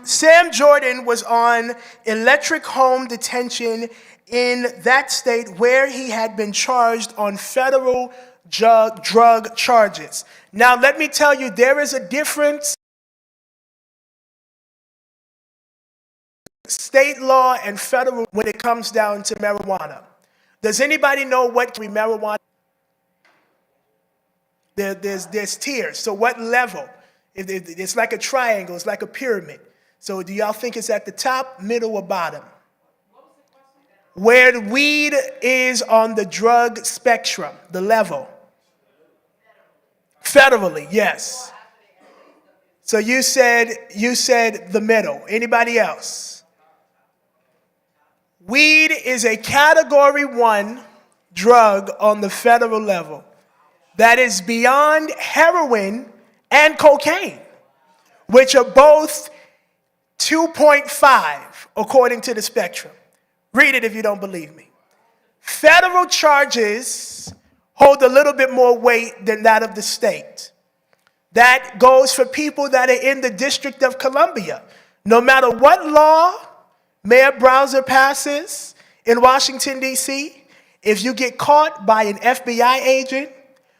Sam Jordan was on electric home detention in that state where he had been charged on federal drug charges. Now, let me tell you, there is a difference. State law and federal when it comes down to marijuana. Does anybody know what marijuana? There's tiers. So what level? It's like a triangle. It's like a pyramid. So do y'all think it's at the top, middle, or bottom? Where the weed is on the drug spectrum, the level. Federally, yes. So you said the middle. Anybody else? Weed is a Category 1 drug on the federal level that is beyond heroin and cocaine, which are both 2.5 according to the spectrum. Read it if you don't believe me. Federal charges hold a little bit more weight than that of the state. That goes for people that are in the District of Columbia. No matter what law Mayor Browser passes in Washington, D.C., if you get caught by an FBI agent,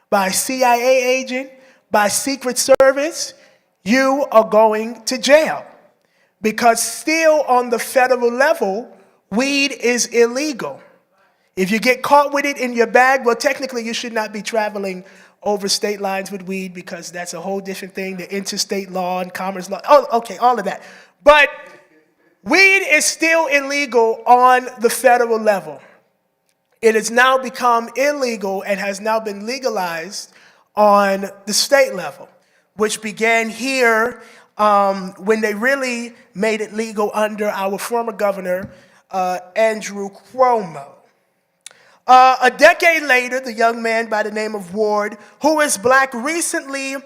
by a CIA agent, by Secret Service, you are going to jail. Because still on the federal level, weed is illegal. If you get caught with it in your bag, well, technically you should not be traveling over state lines with weed because that's a whole different thing, the interstate law and commerce law. Oh, okay, all of that. But weed is still illegal on the federal level. It has now become illegal and has now been legalized on the state level, which began here when they really made it legal under our former governor, Andrew Cuomo. A decade later, the young man by the name of Ward, who is black, recently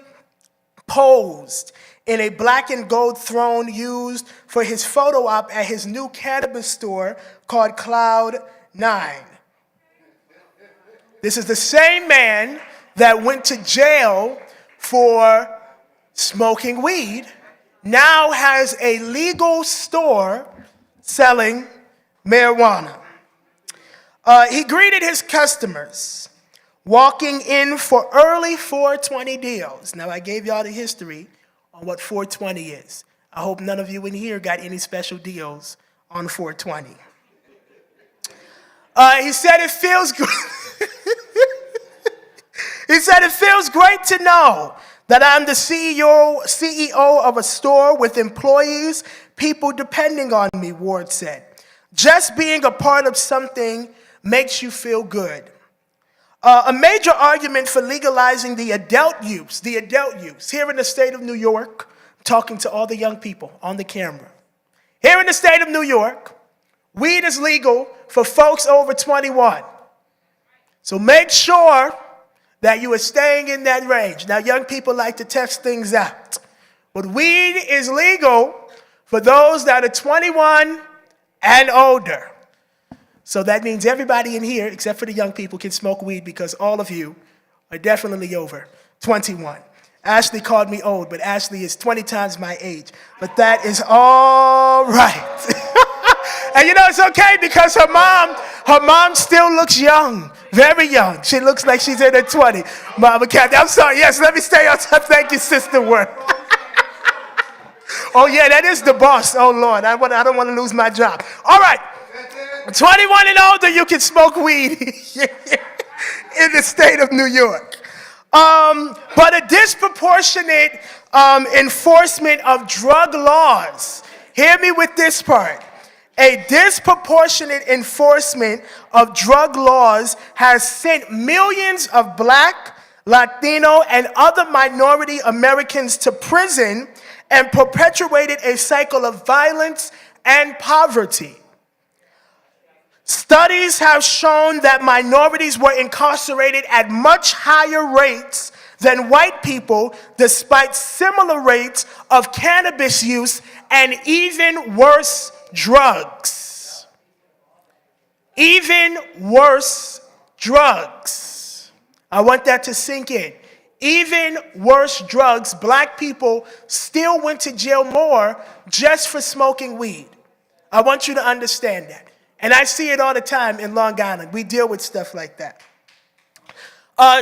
posed in a black and gold throne used for his photo op at his new cannabis store called Cloud 9. This is the same man that went to jail for smoking weed, now has a legal store selling marijuana. He greeted his customers, walking in for early 420 deals. Now, I gave y'all the history on what 420 is. I hope none of you in here got any special deals on 420. He said it feels good. He said, it feels great to know that I'm the CEO of a store with employees, people depending on me, Ward said. Just being a part of something makes you feel good. A major argument for legalizing the adult use here in the state of New York, I'm talking to all the young people on the camera. Here in the state of New York, weed is legal for folks over 21. So make sure that you are staying in that range. Now, young people like to test things out. But weed is legal for those that are 21 and older. So that means everybody in here, except for the young people, can smoke weed because all of you are definitely over 21. Ashley called me old, but Ashley is 20 times my age. But that is all right. And you know, it's okay because her mom still looks young, very young. She looks like she's in her 20s. Mama Kathy, I'm sorry, yes, let me stay on top. Thank you, Sister Worth. Oh yeah, that is the boss. Oh Lord, I don't want to lose my job. All right, 21 and older, you can smoke weed in the state of New York. But a disproportionate enforcement of drug laws. Hear me with this part. A disproportionate enforcement of drug laws has sent millions of Black, Latino, and other minority Americans to prison and perpetuated a cycle of violence and poverty. Studies have shown that minorities were incarcerated at much higher rates than white people, despite similar rates of cannabis use and even worse drugs. Even worse drugs. I want that to sink in. Even worse drugs. Black people still went to jail more just for smoking weed. I want you to understand that. And I see it all the time in Long Island. We deal with stuff like that.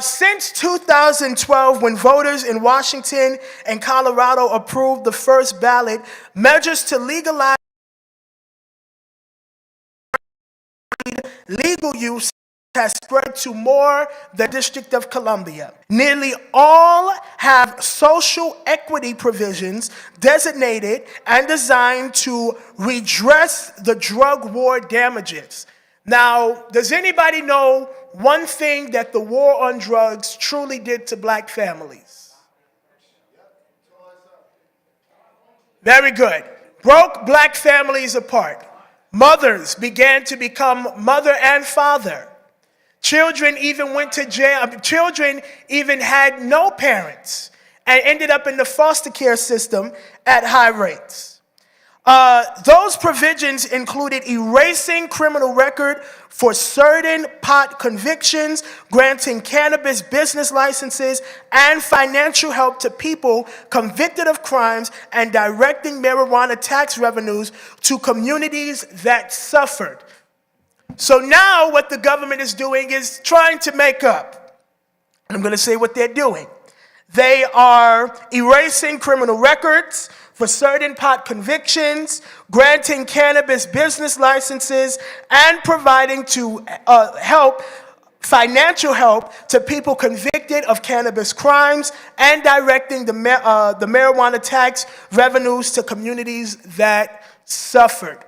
Since 2012, when voters in Washington and Colorado approved the first ballot measures to legalize legal use, has spread to more the District of Columbia. Nearly all have social equity provisions designated and designed to redress the drug war damages. Now, does anybody know one thing that the war on drugs truly did to Black families? Very good. Broke Black families apart. Mothers began to become mother and father. Children even went to jail. Children even had no parents and ended up in the foster care system at high rates. Those provisions included erasing criminal record for certain pot convictions, granting cannabis business licenses, and financial help to people convicted of crimes, and directing marijuana tax revenues to communities that suffered. So now what the government is doing is trying to make up. I'm going to say what they're doing. They are erasing criminal records for certain pot convictions, granting cannabis business licenses, and providing to help financial help to people convicted of cannabis crimes, and directing the marijuana tax revenues to communities that suffered.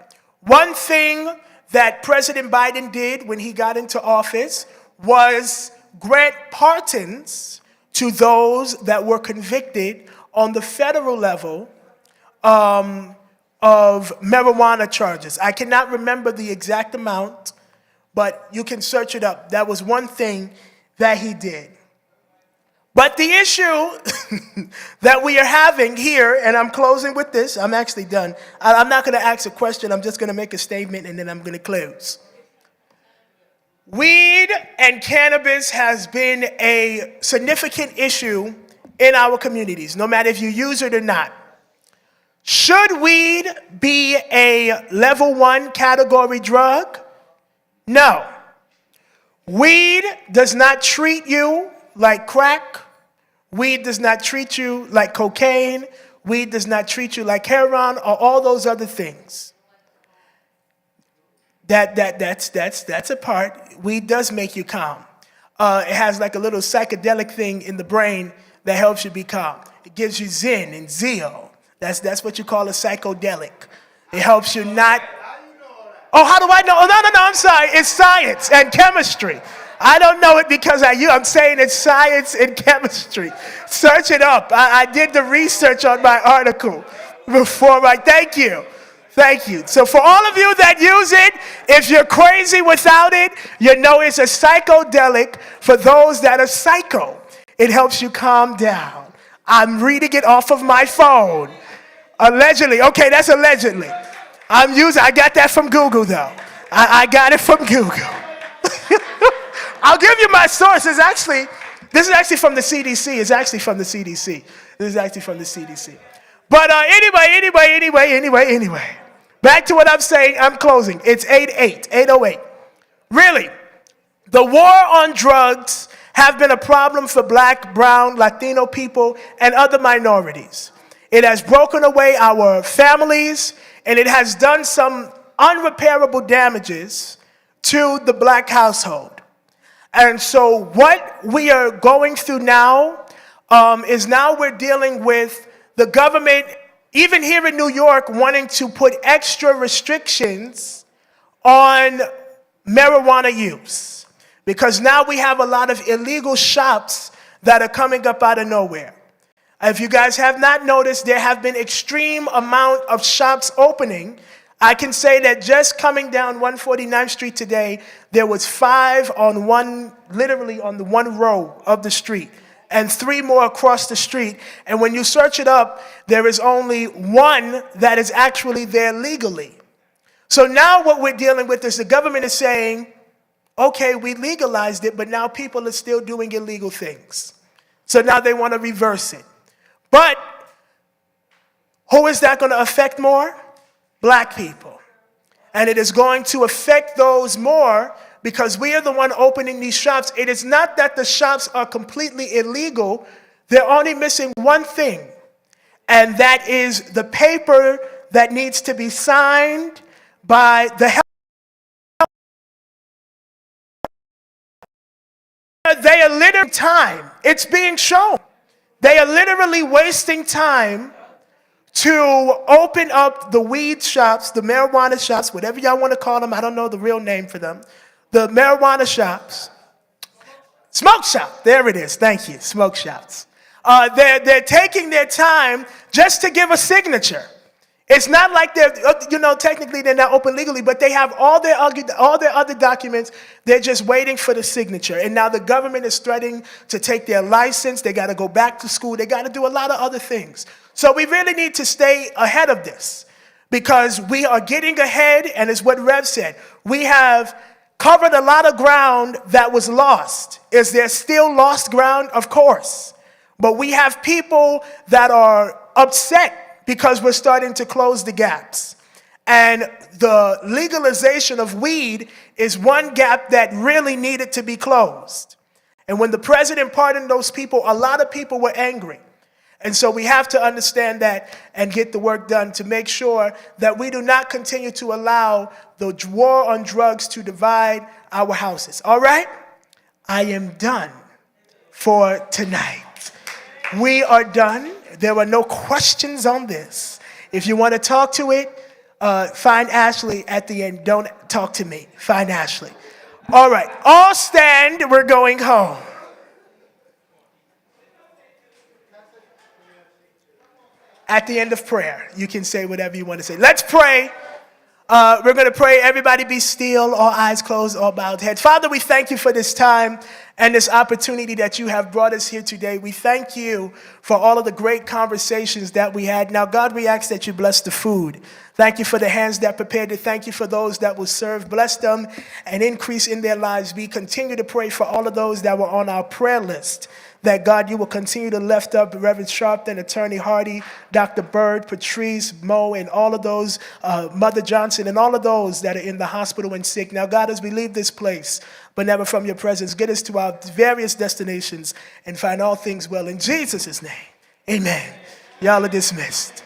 One thing that President Biden did when he got into office was grant pardons to those that were convicted on the federal level of marijuana charges. I cannot remember the exact amount, but you can search it up. That was one thing that he did. But the issue that we are having here, and I'm closing with this, I'm actually done. I'm not going to ask a question, I'm just going to make a statement and then I'm going to close. Weed and cannabis has been a significant issue in our communities, no matter if you use it or not. Should weed be a level 1 category drug? No. Weed does not treat you like crack. Weed does not treat you like cocaine. Weed does not treat you like heroin or all those other things. That's a part. Weed does make you calm. It has like a little psychedelic thing in the brain that helps you be calm. It gives you zen and zeal. That's what you call a psychedelic. It helps you not. Oh, how do I know? Oh, no, I'm sorry. It's science and chemistry. I don't know it because I'm saying it's science and chemistry. Search it up. I did the research on my article before. Thank you. Thank you. So for all of you that use it, if you're crazy without it, you know it's a psychedelic for those that are psycho. It helps you calm down. I'm reading it off of my phone. Allegedly. Okay, that's allegedly. I got that from Google, though. I got it from Google. I'll give you my source. This is actually from the CDC. It's actually from the CDC. This is actually from the CDC. But anyway. Back to what I'm saying. I'm closing. It's 808. Really, the war on drugs have been a problem for Black, Brown, Latino people, and other minorities. It has broken away our families, and it has done some unrepairable damages to the Black household. And so what we are going through now is now we're dealing with the government, even here in New York, wanting to put extra restrictions on marijuana use. Because now we have a lot of illegal shops that are coming up out of nowhere. If you guys have not noticed, there have been extreme amount of shops opening. I can say that just coming down 149th Street today, there was 5 literally on the one row of the street, and 3 more across the street. And when you search it up, there is only 1 that is actually there legally. So now what we're dealing with is the government is saying, okay, we legalized it, but now people are still doing illegal things. So now they want to reverse it. But who is that going to affect more? Black people. And it is going to affect those more because we are the one opening these shops. It is not that the shops are completely illegal. They're only missing one thing, and that is the paper that needs to be signed by the health. They are literally time. It's being shown. They are literally wasting time to open up the weed shops, the marijuana shops, whatever y'all want to call them. I don't know the real name for them. The marijuana shops. Smoke shop. There it is. Thank you. Smoke shops. They're taking their time just to give a signature. It's not like they're, technically they're not open legally, but they have all their other documents. They're just waiting for the signature. And now the government is threatening to take their license. They got to go back to school. They got to do a lot of other things. So we really need to stay ahead of this because we are getting ahead, and it's what Rev said. We have covered a lot of ground that was lost. Is there still lost ground? Of course. But we have people that are upset because we're starting to close the gaps. And the legalization of weed is one gap that really needed to be closed. And when the president pardoned those people, a lot of people were angry. And so we have to understand that and get the work done to make sure that we do not continue to allow the war on drugs to divide our houses. All right? I am done for tonight. We are done. There were no questions on this. If you want to talk to it, find Ashley at the end. Don't talk to me. Find Ashley. All right. All stand. We're going home. At the end of prayer, you can say whatever you want to say. Let's pray. We're going to pray. Everybody be still, all eyes closed, all bowed heads. Father, we thank you for this time and this opportunity that you have brought us here today. We thank you for all of the great conversations that we had. Now, God, we ask that you bless the food. Thank you for the hands that prepared it. Thank you for those that will serve. Bless them and increase in their lives. We continue to pray for all of those that were on our prayer list, that, God, you will continue to lift up Reverend Sharpton, Attorney Hardy, Dr. Bird, Patrice, Mo, and all of those, Mother Johnson, and all of those that are in the hospital and sick. Now, God, as we leave this place, but never from your presence, get us to our various destinations and find all things well. In Jesus' name, amen. Y'all are dismissed.